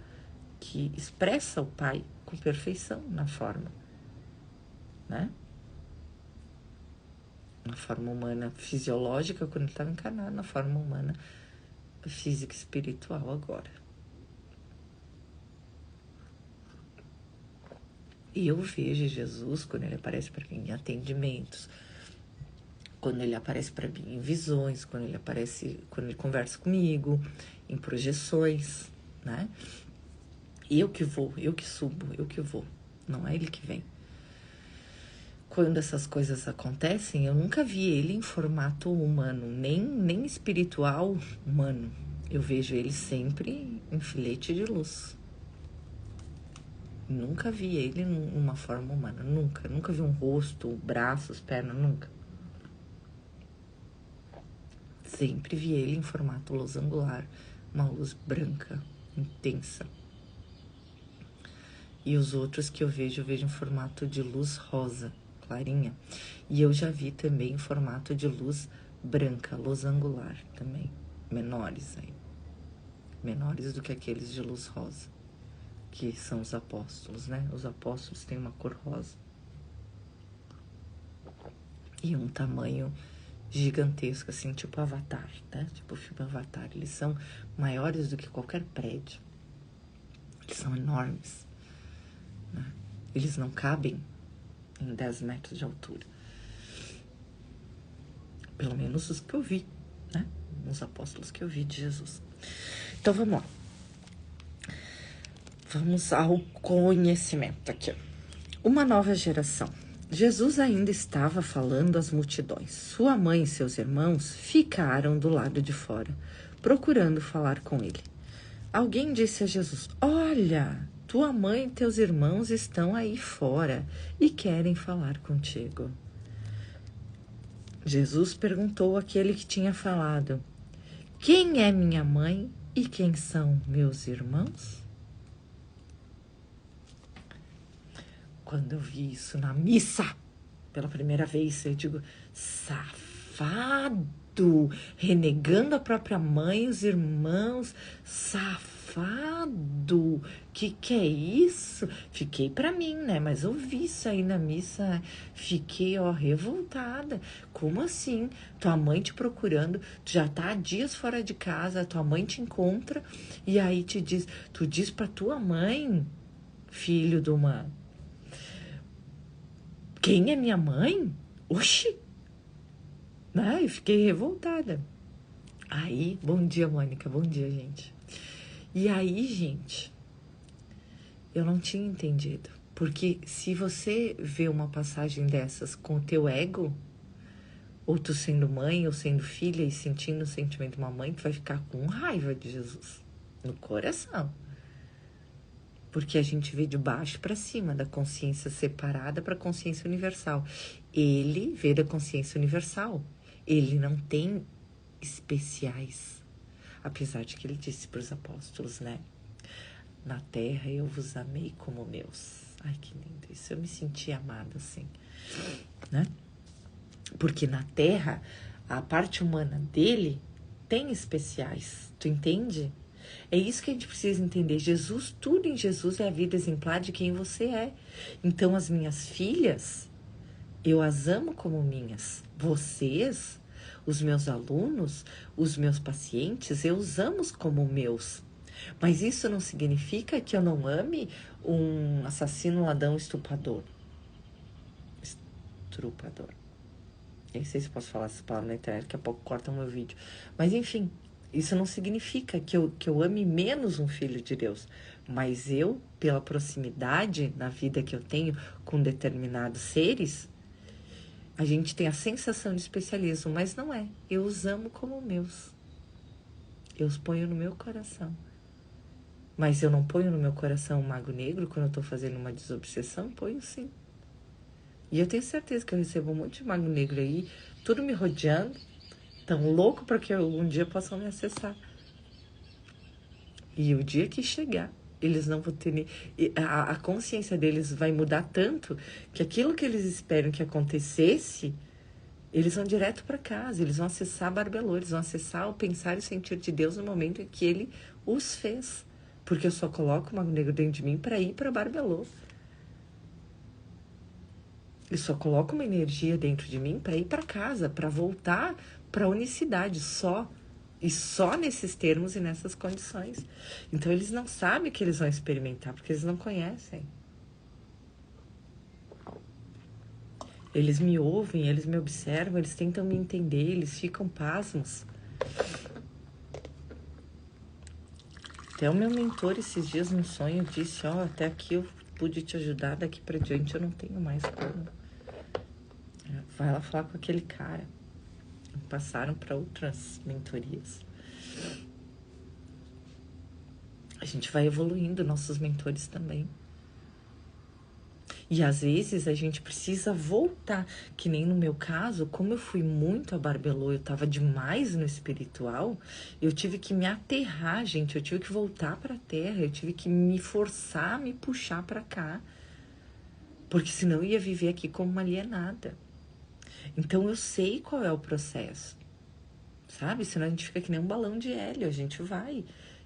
que expressa o Pai com perfeição na forma. Né? Na forma humana fisiológica, quando ele estava encarnado, na forma humana física e espiritual agora. E eu vejo Jesus quando ele aparece para mim em atendimentos, quando ele aparece para mim em visões, quando ele conversa comigo, em projeções, né? Eu que vou, eu que subo, eu que vou, não é ele que vem. Quando essas coisas acontecem, eu nunca vi ele em formato humano, nem espiritual humano. Eu vejo ele sempre em filete de luz. Nunca vi ele numa forma humana, nunca vi um rosto, braços, pernas, nunca. Sempre vi ele em formato losangular, uma luz branca, intensa. E os outros que eu vejo em formato de luz rosa, clarinha. E eu já vi também em formato de luz branca, losangular também, menores aí. Menores do que aqueles de luz rosa, que são os apóstolos, né? Os apóstolos têm uma cor rosa. E um tamanho gigantesco, assim, tipo Avatar, né? Tipo o filme Avatar. Eles são maiores do que qualquer prédio. Eles são enormes. Né? Eles não cabem em 10 metros de altura. Pelo menos os que eu vi, né? Os apóstolos que eu vi de Jesus. Então, vamos lá. Vamos ao conhecimento aqui. Uma nova geração. Jesus ainda estava falando às multidões. Sua mãe e seus irmãos ficaram do lado de fora, procurando falar com ele. Alguém disse a Jesus: Olha, tua mãe e teus irmãos estão aí fora e querem falar contigo. Jesus perguntou àquele que tinha falado: Quem é minha mãe e quem são meus irmãos? Quando eu vi isso na missa, pela primeira vez, eu digo, safado, renegando a própria mãe e os irmãos, safado, que é isso? Fiquei pra mim, né? Mas eu vi isso aí na missa, fiquei, revoltada. Como assim? Tua mãe te procurando, tu já tá há dias fora de casa, tua mãe te encontra e aí tu diz pra tua mãe, filho de uma... Quem é minha mãe? Oxi! Né? Eu fiquei revoltada. Aí, bom dia, Mônica. Bom dia, gente. E aí, gente, eu não tinha entendido. Porque se você vê uma passagem dessas com o teu ego, ou tu sendo mãe, ou sendo filha e sentindo o sentimento de uma mãe, tu vai ficar com raiva de Jesus no coração. Porque a gente vê de baixo para cima, da consciência separada para a consciência universal. Ele vê da consciência universal. Ele não tem especiais. Apesar de que ele disse para os apóstolos, né? Na terra eu vos amei como meus. Ai, que lindo isso. Eu me senti amada assim, né? Porque na terra, a parte humana dele tem especiais. Tu entende? É isso que a gente precisa entender. Jesus, tudo em Jesus é a vida exemplar de quem você é. Então, as minhas filhas, eu as amo como minhas. Vocês, os meus alunos, os meus pacientes, eu os amo como meus. Mas isso não significa que eu não ame um assassino, ladrão, estuprador. Nem sei se posso falar essas palavras na internet, daqui a pouco cortam o meu vídeo. Mas enfim, isso não significa que eu ame menos um filho de Deus. Mas eu, pela proximidade na vida que eu tenho com determinados seres, a gente tem a sensação de especialismo, mas não é. Eu os amo como meus. Eu os ponho no meu coração. Mas eu não ponho no meu coração um mago negro quando eu estou fazendo uma desobsessão? Ponho sim. E eu tenho certeza que eu recebo um monte de mago negro aí, tudo me rodeando, tão louco para que algum dia possam me acessar. E o dia que chegar, eles não vão ter... A consciência deles vai mudar tanto que aquilo que eles esperam que acontecesse, eles vão direto para casa, eles vão acessar Barbelô, eles vão acessar o pensar e sentir de Deus no momento em que ele os fez. Porque eu só coloco o mago negro dentro de mim para ir para Barbelô. Eu só coloco uma energia dentro de mim para ir para casa, para voltar para a unicidade, só. E só nesses termos e nessas condições. Então, eles não sabem que eles vão experimentar, porque eles não conhecem. Eles me ouvem, eles me observam, eles tentam me entender, eles ficam pasmos. Até o meu mentor, esses dias, num sonho, disse, até aqui eu pude te ajudar, daqui para diante eu não tenho mais como. Vai lá falar com aquele cara. Passaram para outras mentorias. A gente vai evoluindo, nossos mentores também. E às vezes a gente precisa voltar, que nem no meu caso, como eu fui muito a Barbelô, eu tava demais no espiritual, eu tive que me aterrar, gente, eu tive que voltar para a terra, eu tive que me forçar a me puxar para cá, porque senão eu ia viver aqui como uma alienada. Então eu sei qual é o processo, sabe? Senão a gente fica que nem um balão de hélio, a gente vai.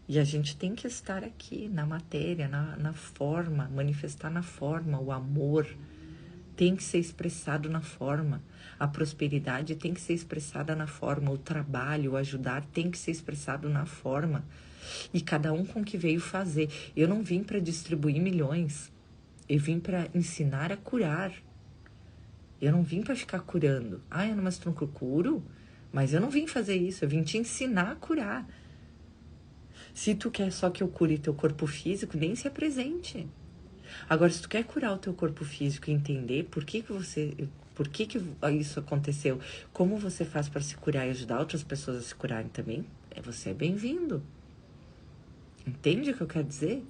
E a gente tem que estar aqui na matéria, na forma, manifestar na forma. O amor tem que ser expressado na forma. A prosperidade tem que ser expressada na forma. O trabalho, o ajudar tem que ser expressado na forma. E cada um com o que veio fazer. Eu não vim para distribuir milhões. Eu vim para ensinar a curar. Eu não vim para ficar curando. Ana, mas tronco, eu curo? Mas eu não vim fazer isso. Eu vim te ensinar a curar. Se tu quer só que eu cure teu corpo físico, nem se apresente. Agora, se tu quer curar o teu corpo físico e entender por que isso aconteceu, como você faz para se curar e ajudar outras pessoas a se curarem também, você é bem-vindo. Entende o que eu quero dizer?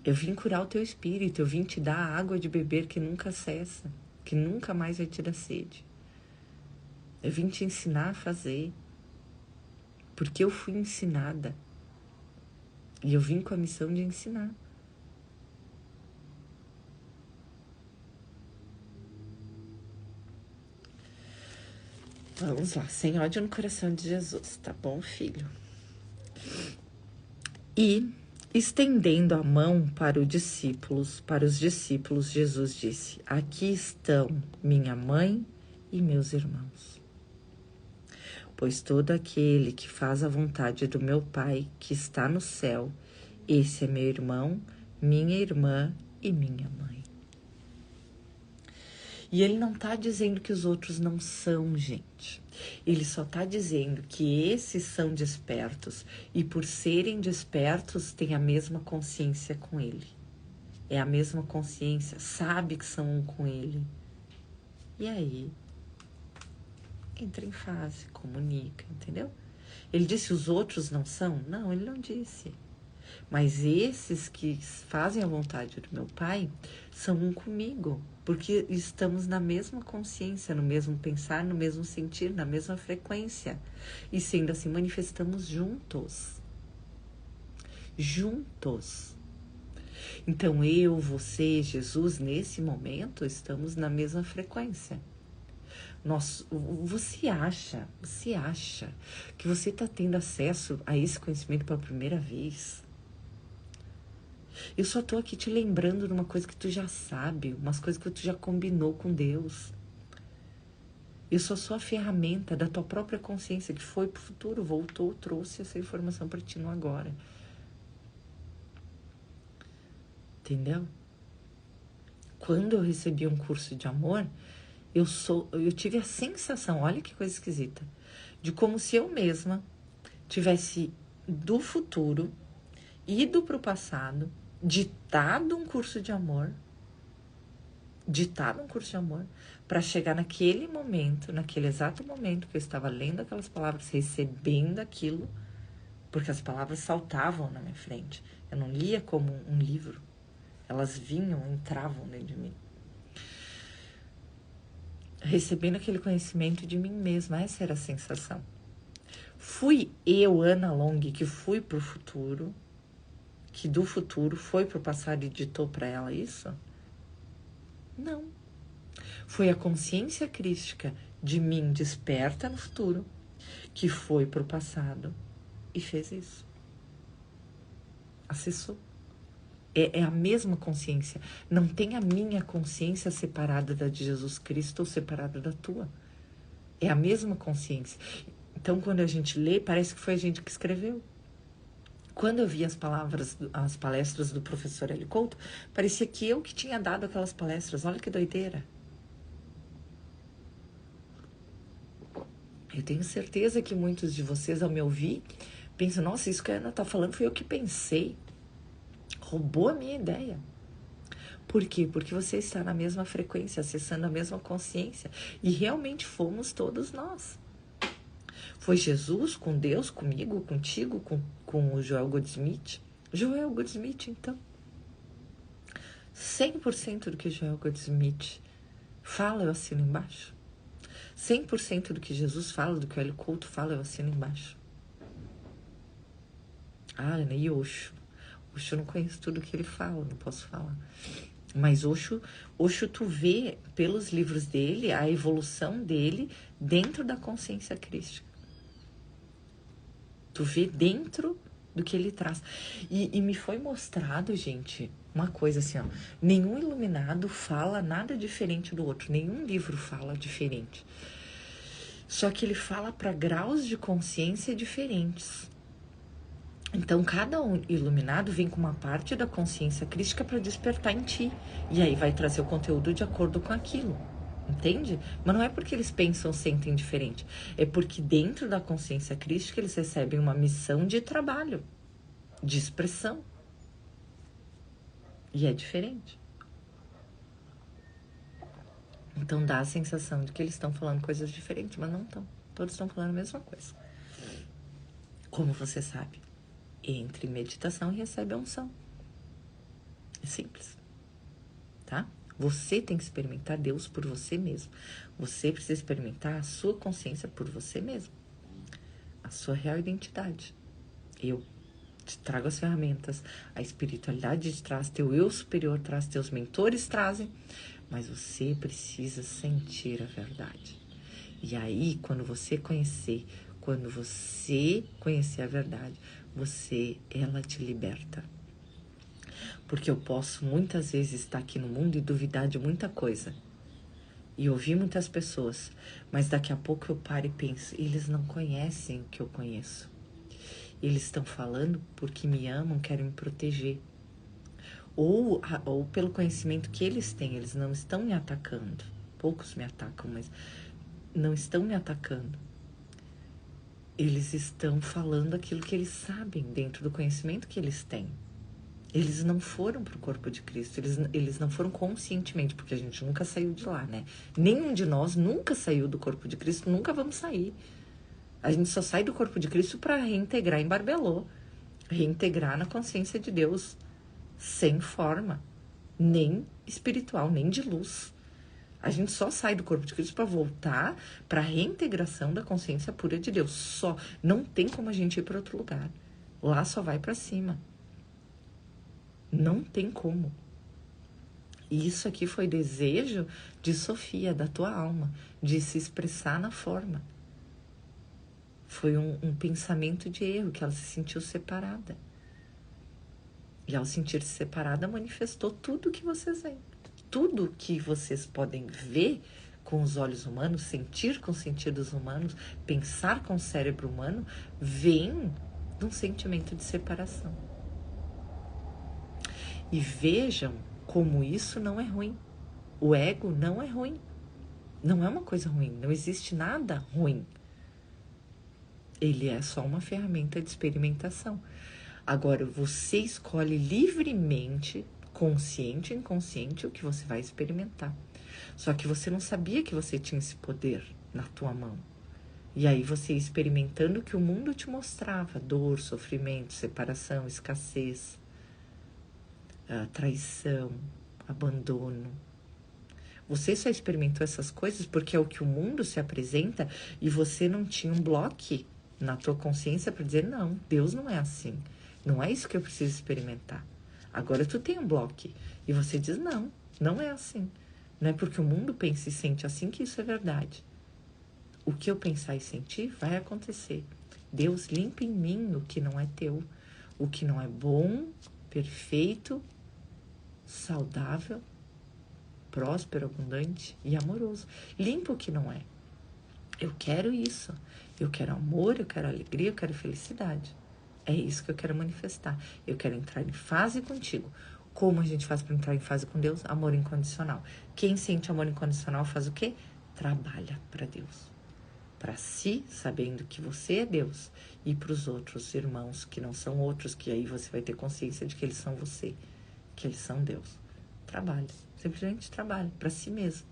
Eu vim curar o teu espírito, eu vim te dar a água de beber que nunca cessa, que nunca mais vai te dar sede. Eu vim te ensinar a fazer. Porque eu fui ensinada. E eu vim com a missão de ensinar. Vamos lá, sem ódio no coração de Jesus, tá bom, filho? E, estendendo a mão para os discípulos, Jesus disse: aqui estão minha mãe e meus irmãos. Pois todo aquele que faz a vontade do meu Pai, que está no céu, esse é meu irmão, minha irmã e minha mãe. E ele não está dizendo que os outros não são, gente. Ele só está dizendo que esses são despertos e por serem despertos têm a mesma consciência com ele. É a mesma consciência, sabe que são um com ele. E aí, entra em fase, comunica, entendeu? Ele disse os outros não são? Não, ele não disse. Mas esses que fazem a vontade do meu Pai são um comigo, porque estamos na mesma consciência, no mesmo pensar, no mesmo sentir, na mesma frequência. E sendo assim, manifestamos juntos. Juntos. Então eu, você, Jesus, nesse momento, estamos na mesma frequência. Você acha que você está tendo acesso a esse conhecimento pela primeira vez? Eu só tô aqui te lembrando de uma coisa que tu já sabe, umas coisas que tu já combinou com Deus. Eu sou só a ferramenta da tua própria consciência que foi pro futuro, voltou, trouxe essa informação para ti no agora. Entendeu? Quando eu recebi um curso de amor, eu tive a sensação, olha que coisa esquisita, de como se eu mesma tivesse do futuro ido pro passado, ditado um curso de amor, para chegar naquele momento, naquele exato momento que eu estava lendo aquelas palavras, recebendo aquilo, porque as palavras saltavam na minha frente. Eu não lia como um livro, elas vinham, entravam dentro de mim. Recebendo aquele conhecimento de mim mesma, essa era a sensação. Fui eu, Ana Long, que fui pro futuro, que do futuro foi pro passado e ditou para ela isso? Não. Foi a consciência crística de mim desperta no futuro, que foi pro passado e fez isso. Acessou. É a mesma consciência. Não tem a minha consciência separada da de Jesus Cristo ou separada da tua. É a mesma consciência. Então, quando a gente lê, parece que foi a gente que escreveu. Quando eu vi as palestras do professor Hélio Couto, parecia que eu que tinha dado aquelas palestras. Olha que doideira. Eu tenho certeza que muitos de vocês, ao me ouvir, pensam, nossa, isso que a Ana está falando foi eu que pensei. Roubou a minha ideia. Por quê? Porque você está na mesma frequência, acessando a mesma consciência. E realmente fomos todos nós. Foi Jesus com Deus, comigo, contigo, com o Joel Goldsmith. Joel Goldsmith, então. 100% do que Joel Goldsmith fala, eu assino embaixo. 100% do que Jesus fala, do que o Hélio Couto fala, eu assino embaixo. Ah, Ana, e Osho? Osho eu não conheço tudo que ele fala, não posso falar. Mas Osho tu vê pelos livros dele a evolução dele dentro da consciência crística. Tu vê dentro do que ele traz. E me foi mostrado, gente, uma coisa assim, ó. Nenhum iluminado fala nada diferente do outro. Nenhum livro fala diferente. Só que ele fala para graus de consciência diferentes. Então, cada um iluminado vem com uma parte da consciência crística para despertar em ti. E aí vai trazer o conteúdo de acordo com aquilo. Entende? Mas não é porque eles pensam, sentem diferente. É porque dentro da consciência crística eles recebem uma missão de trabalho, de expressão. E é diferente. Então dá a sensação de que eles estão falando coisas diferentes, mas não estão. Todos estão falando a mesma coisa. Como você sabe? Entre meditação e recebe a unção. É simples. Tá? Você tem que experimentar Deus por você mesmo. Você precisa experimentar a sua consciência por você mesmo. A sua real identidade. Eu te trago as ferramentas, a espiritualidade te traz, teu eu superior traz, teus mentores trazem, mas você precisa sentir a verdade. E aí, quando você conhecer a verdade, ela te liberta. Porque eu posso muitas vezes estar aqui no mundo e duvidar de muita coisa. E ouvir muitas pessoas. Mas daqui a pouco eu paro e penso, eles não conhecem o que eu conheço. Eles estão falando porque me amam, querem me proteger. Ou pelo conhecimento que eles têm, eles não estão me atacando. Poucos me atacam, mas não estão me atacando. Eles estão falando aquilo que eles sabem dentro do conhecimento que eles têm. Eles não foram para o corpo de Cristo, eles não foram conscientemente, porque a gente nunca saiu de lá, né? Nenhum de nós nunca saiu do corpo de Cristo, nunca vamos sair. A gente só sai do corpo de Cristo para reintegrar em Barbelô, reintegrar na consciência de Deus, sem forma, nem espiritual, nem de luz. A gente só sai do corpo de Cristo para voltar para a reintegração da consciência pura de Deus. Só. Não tem como a gente ir para outro lugar. Lá só vai para cima. Não tem como. E isso aqui foi desejo de Sofia, da tua alma, de se expressar na forma. Foi um pensamento de erro, que ela se sentiu separada. E ao sentir-se separada, manifestou tudo que vocês veem. Tudo que vocês podem ver com os olhos humanos, sentir com os sentidos humanos, pensar com o cérebro humano, vem de um sentimento de separação. E vejam como isso não é ruim. O ego não é ruim. Não é uma coisa ruim. Não existe nada ruim. Ele é só uma ferramenta de experimentação. Agora, você escolhe livremente, consciente ou inconsciente, o que você vai experimentar. Só que você não sabia que você tinha esse poder na tua mão. E aí você ia experimentando o que o mundo te mostrava. Dor, sofrimento, separação, escassez, traição, abandono. Você só experimentou essas coisas porque é o que o mundo se apresenta e você não tinha um bloco na tua consciência para dizer, não, Deus não é assim. Não é isso que eu preciso experimentar. Agora tu tem um bloco e você diz, não, não é assim. Não é porque o mundo pensa e sente assim que isso é verdade. O que eu pensar e sentir vai acontecer. Deus limpa em mim o que não é teu. O que não é bom, perfeito, saudável, próspero, abundante e amoroso. Limpa o que não é. Eu quero isso. Eu quero amor, eu quero alegria, eu quero felicidade. É isso que eu quero manifestar. Eu quero entrar em fase contigo. Como a gente faz para entrar em fase com Deus? Amor incondicional. Quem sente amor incondicional faz o quê? Trabalha para Deus. Para si, sabendo que você é Deus. E para os outros irmãos que não são outros, que aí você vai ter consciência de que eles são você. Que eles são Deus. Trabalha. Simplesmente trabalha para si mesmo.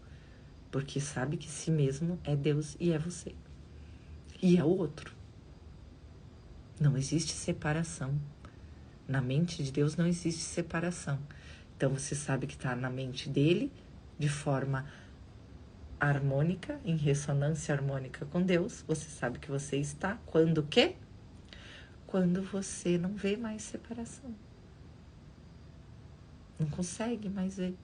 Porque sabe que si mesmo é Deus e é você. E é o outro. Não existe separação. Na mente de Deus não existe separação. Então você sabe que está na mente dele de forma harmônica, em ressonância harmônica com Deus. Você sabe que você está quando o quê? Quando você não vê mais separação. Não consegue mais ver.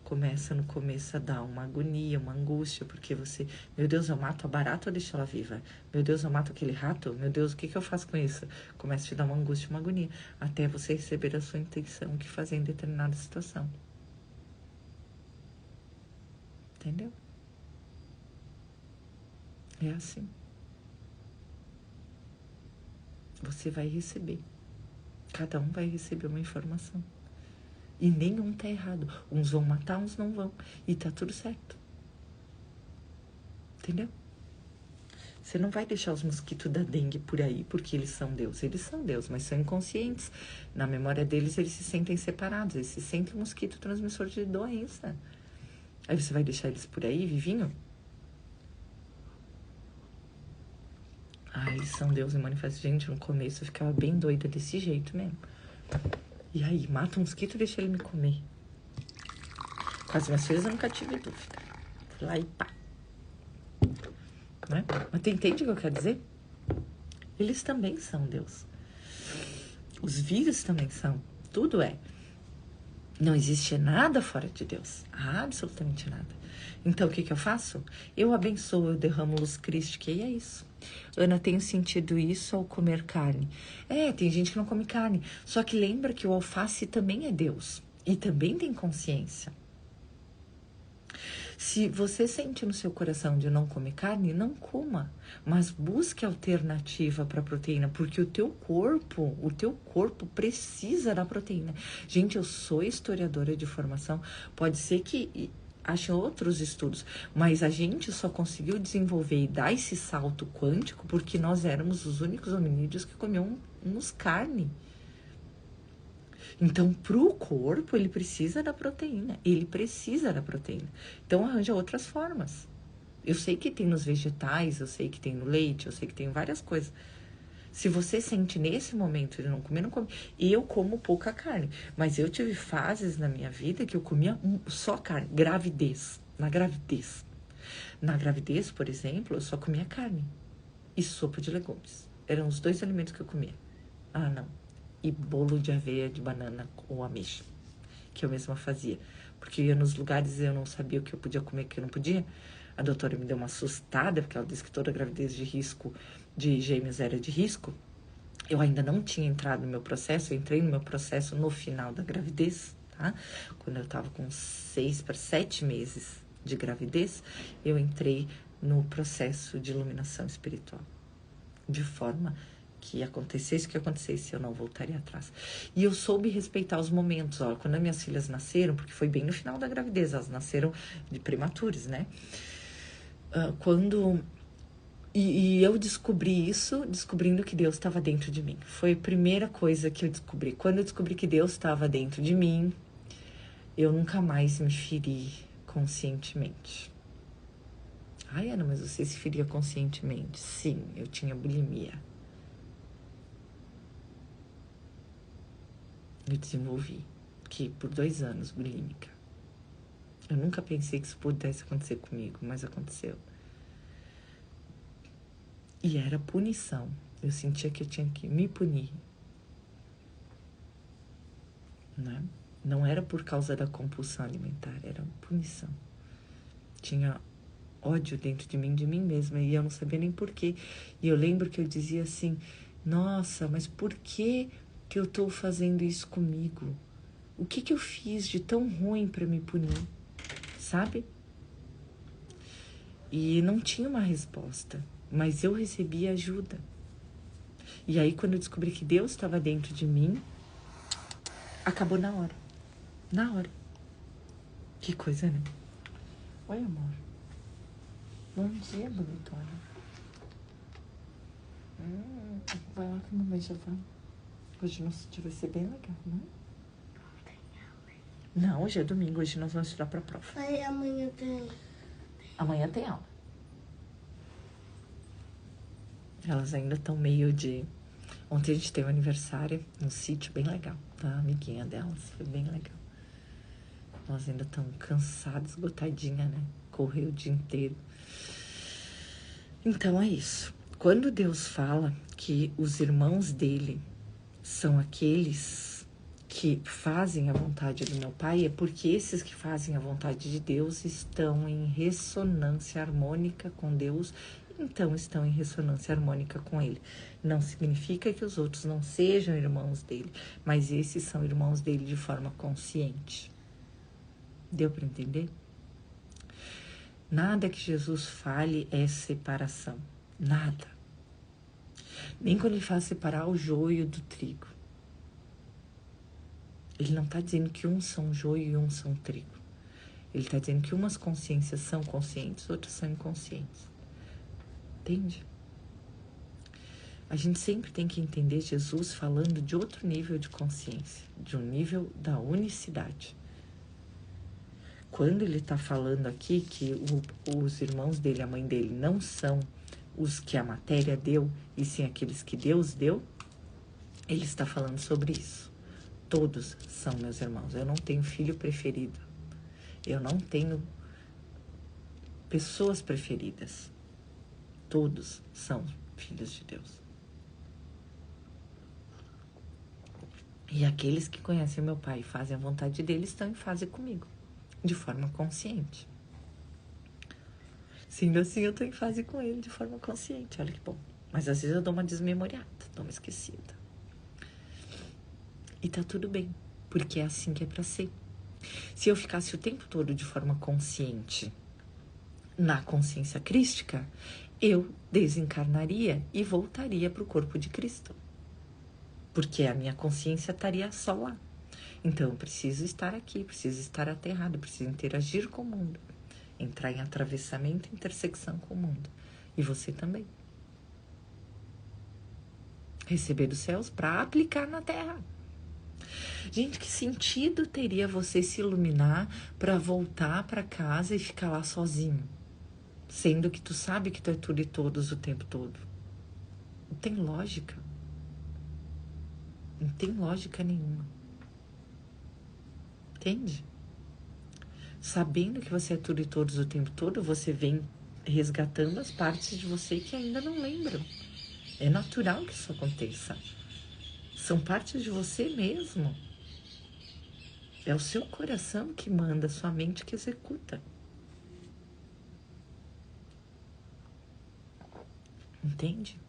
Começa no começo a dar uma agonia, uma angústia, porque você, meu Deus, eu mato a barata ou deixo ela viva? Meu Deus, eu mato aquele rato? Meu Deus, o que eu faço com isso? Começa a te dar uma angústia, uma agonia, até você receber a sua intenção que fazer em determinada situação. Entendeu? É assim. Você vai receber. Cada um vai receber uma informação. E nenhum tá errado. Uns vão matar, uns não vão. E tá tudo certo. Entendeu? Você não vai deixar os mosquitos da dengue por aí porque eles são Deus. Eles são Deus, mas são inconscientes. Na memória deles, eles se sentem separados. Eles se sentem um mosquito transmissor de doença. Aí você vai deixar eles por aí, vivinho? Ah, eles são Deus e manifestam. Gente, no começo eu ficava bem doida desse jeito mesmo. E aí, mata um mosquito e deixa ele me comer. Com as minhas filhas eu nunca tive dúvida. Fui lá e pá. Né? Mas tu entende o que eu quero dizer? Eles também são Deus. Os vírus também são. Tudo é. Não existe nada fora de Deus. Absolutamente nada. Então, o que eu faço? Eu abençoo, eu derramo luz crística e é isso. Ana, tenho sentido isso ao comer carne. Tem gente que não come carne. Só que lembra que o alface também é Deus. E também tem consciência. Se você sente no seu coração de não comer carne, não coma. Mas busque alternativa para a proteína, porque o teu corpo precisa da proteína. Gente, eu sou historiadora de formação. Pode ser que achem outros estudos, mas a gente só conseguiu desenvolver e dar esse salto quântico porque nós éramos os únicos hominídeos que comiam carne. Então, pro corpo, ele precisa da proteína. Então, arranja outras formas. Eu sei que tem nos vegetais, eu sei que tem no leite, eu sei que tem várias coisas. Se você sente nesse momento de não comer, não come. Eu como pouca carne, mas eu tive fases na minha vida que eu comia só carne. Na gravidez, por exemplo, eu só comia carne e sopa de legumes. Eram os 2 alimentos que eu comia. Ah, não. E bolo de aveia de banana ou ameixa. que eu mesma fazia. Porque eu ia nos lugares e eu não sabia o que eu podia comer e o que eu não podia. A doutora me deu uma assustada, porque ela disse que toda gravidez de risco de gêmeos era de risco. Eu ainda não tinha entrado no meu processo, eu entrei no meu processo no final da gravidez, tá? Quando eu tava com 6 para 7 meses de gravidez, eu entrei no processo de iluminação espiritual. De forma que acontecesse o que acontecesse, eu não voltaria atrás. E eu soube respeitar os momentos. Ó, quando as minhas filhas nasceram, porque foi bem no final da gravidez, elas nasceram de prematuros, né? E eu descobri isso, descobrindo que Deus estava dentro de mim. Foi a primeira coisa que eu descobri. Quando eu descobri que Deus estava dentro de mim, eu nunca mais me feri conscientemente. Ai, Ana, mas você se feria conscientemente? Sim, eu tinha bulimia. Eu desenvolvi que por 2 anos bulímica. Eu nunca pensei que isso pudesse acontecer comigo, mas aconteceu. E era punição. Eu sentia que eu tinha que me punir. Né? Não era por causa da compulsão alimentar, era punição. Tinha ódio dentro de mim mesma, e eu não sabia nem porquê. E eu lembro que eu dizia assim, nossa, mas por que eu tô fazendo isso comigo? O que eu fiz de tão ruim para me punir? Sabe? E não tinha uma resposta, mas eu recebi ajuda. E aí, quando eu descobri que Deus estava dentro de mim, acabou na hora. Na hora. Que coisa, né? Oi, amor. Bom dia, bonitona. Vai lá que a mamãe já vai. Hoje nosso dia vai ser bem legal, né? Não, hoje é domingo. Hoje nós vamos estudar pra prova. Aí amanhã tem... Amanhã tem aula. Elas ainda estão meio de... Ontem a gente teve um aniversário num sítio bem legal, da amiguinha delas. Foi bem legal. Elas ainda estão cansadas, esgotadinhas, né? Correu o dia inteiro. Então é isso. Quando Deus fala que os irmãos dele são aqueles que fazem a vontade do meu Pai, é porque esses que fazem a vontade de Deus estão em ressonância harmônica com Deus, então estão em ressonância harmônica com Ele. Não significa que os outros não sejam irmãos dele, mas esses são irmãos dele de forma consciente. Deu para entender? Nada que Jesus fale é separação. Nada. Nem quando ele faz separar o joio do trigo. Ele não está dizendo que uns são joio e uns são trigo. Ele está dizendo que umas consciências são conscientes, outras são inconscientes. Entende? A gente sempre tem que entender Jesus falando de outro nível de consciência, de um nível da unicidade. Quando ele está falando aqui que os irmãos dele, a mãe dele, não são os que a matéria deu, e sim aqueles que Deus deu, ele está falando sobre isso. Todos são meus irmãos. Eu não tenho filho preferido. Eu não tenho pessoas preferidas. Todos são filhos de Deus. E aqueles que conhecem meu Pai e fazem a vontade dele estão em fase comigo, de forma consciente. Sendo assim, eu estou em fase com ele de forma consciente. Olha que bom. Mas às vezes eu dou uma desmemoriada, dou uma esquecida. E tá tudo bem, porque é assim que é para ser. Se eu ficasse o tempo todo de forma consciente, na consciência crística, eu desencarnaria e voltaria para o corpo de Cristo. Porque a minha consciência estaria só lá. Então eu preciso estar aqui, preciso estar aterrado, preciso interagir com o mundo. Entrar em atravessamento e intersecção com o mundo. E você também. Receber dos céus para aplicar na Terra. Gente, que sentido teria você se iluminar para voltar para casa e ficar lá sozinho? Sendo que tu sabe que tu é tudo e todos o tempo todo. Não tem lógica. Não tem lógica nenhuma. Entende? Sabendo que você é tudo e todos o tempo todo, você vem resgatando as partes de você que ainda não lembram. É natural que isso aconteça. São partes de você mesmo. É o seu coração que manda, sua mente que executa. Entende?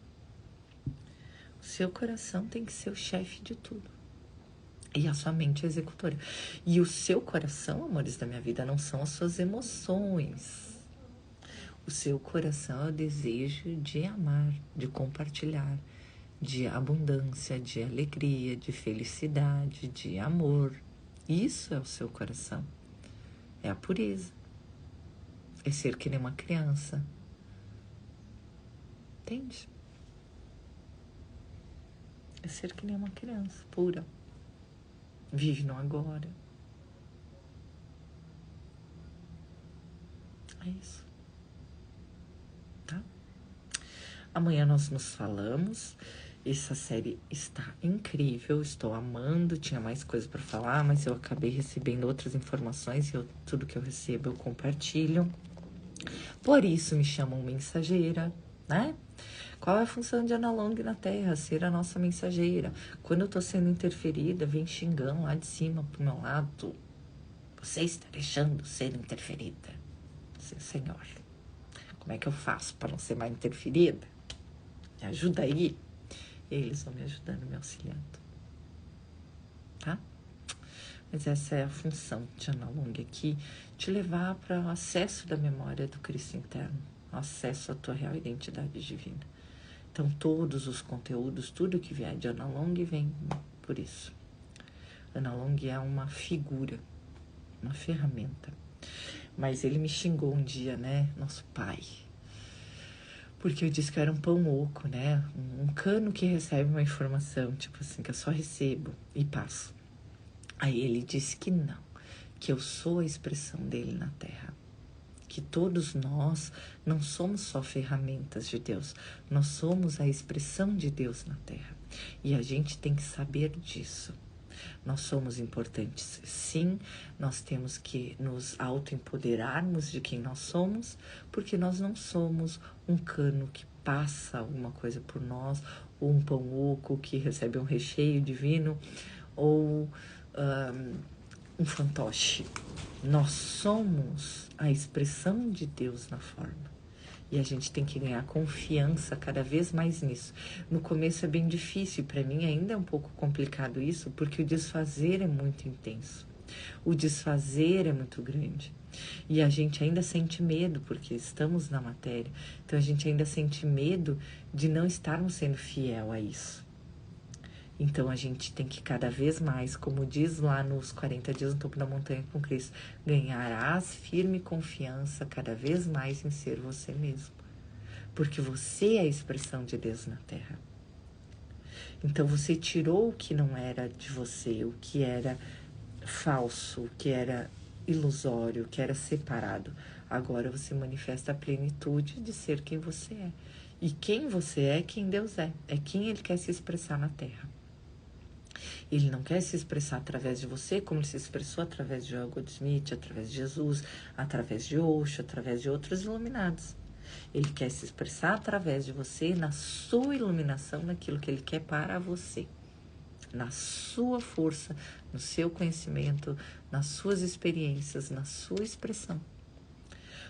O seu coração tem que ser o chefe de tudo. E a sua mente é executora. E o seu coração, amores da minha vida, não são as suas emoções. O seu coração é o desejo de amar, de compartilhar, de abundância, de alegria, de felicidade, de amor. Isso é o seu coração. É a pureza. É ser que nem uma criança. Entende? É ser que nem uma criança, pura. Vive no agora. É isso. Tá? Amanhã nós nos falamos. Essa série está incrível, estou amando. Tinha mais coisa para falar, mas eu acabei recebendo outras informações e tudo que eu recebo eu compartilho. Por isso me chamam mensageira, né? Qual é a função de Ana Long na Terra? Ser a nossa mensageira. Quando eu tô sendo interferida, vem xingando lá de cima pro meu lado. Você está deixando ser interferida. Senhor, como é que eu faço para não ser mais interferida? Me ajuda aí. E eles vão me ajudando, me auxiliando. Tá? Mas essa é a função de Ana Long aqui, te levar para o acesso da memória do Cristo interno, acesso à tua real identidade divina. Então, todos os conteúdos, tudo que vier de Ana Long vem por isso. Ana Long é uma figura, uma ferramenta. Mas ele me xingou um dia, né? Nosso pai. Porque eu disse que eu era um pão oco, né? Um cano que recebe uma informação, tipo assim, que eu só recebo e passo. Aí ele disse que não, que eu sou a expressão dele na Terra. Que todos nós não somos só ferramentas de Deus, nós somos a expressão de Deus na Terra. E a gente tem que saber disso. Nós somos importantes, sim, nós temos que nos autoempoderarmos de quem nós somos, porque nós não somos um cano que passa alguma coisa por nós, ou um pão oco que recebe um recheio divino, ou um fantoche. Nós somos a expressão de Deus na forma. E a gente tem que ganhar confiança cada vez mais nisso. No começo é bem difícil, para mim ainda é um pouco complicado isso, porque o desfazer é muito intenso. O desfazer é muito grande. E a gente ainda sente medo, porque estamos na matéria. Então a gente ainda sente medo de não estarmos sendo fiel a isso. Então, a gente tem que cada vez mais, como diz lá nos 40 dias no topo da montanha com Cristo, ganharás firme confiança cada vez mais em ser você mesmo. Porque você é a expressão de Deus na Terra. Então, você tirou o que não era de você, o que era falso, o que era ilusório, o que era separado. Agora você manifesta a plenitude de ser quem você é. E quem você é, quem Deus é. É quem Ele quer se expressar na Terra. Ele não quer se expressar através de você, como ele se expressou através de Joel Goldsmith, através de Jesus, através de Osho, através de outros iluminados. Ele quer se expressar através de você, na sua iluminação, naquilo que ele quer para você. Na sua força, no seu conhecimento, nas suas experiências, na sua expressão.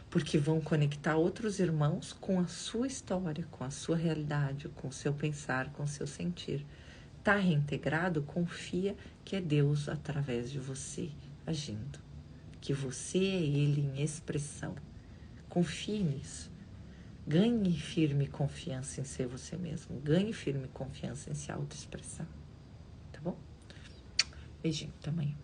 Porque vão conectar outros irmãos com a sua história, com a sua realidade, com o seu pensar, com o seu sentir. Está reintegrado, confia que é Deus através de você agindo. Que você é Ele em expressão. Confie nisso. Ganhe firme confiança em ser você mesmo. Ganhe firme confiança em se autoexpressar. Tá bom? Beijinho, até amanhã.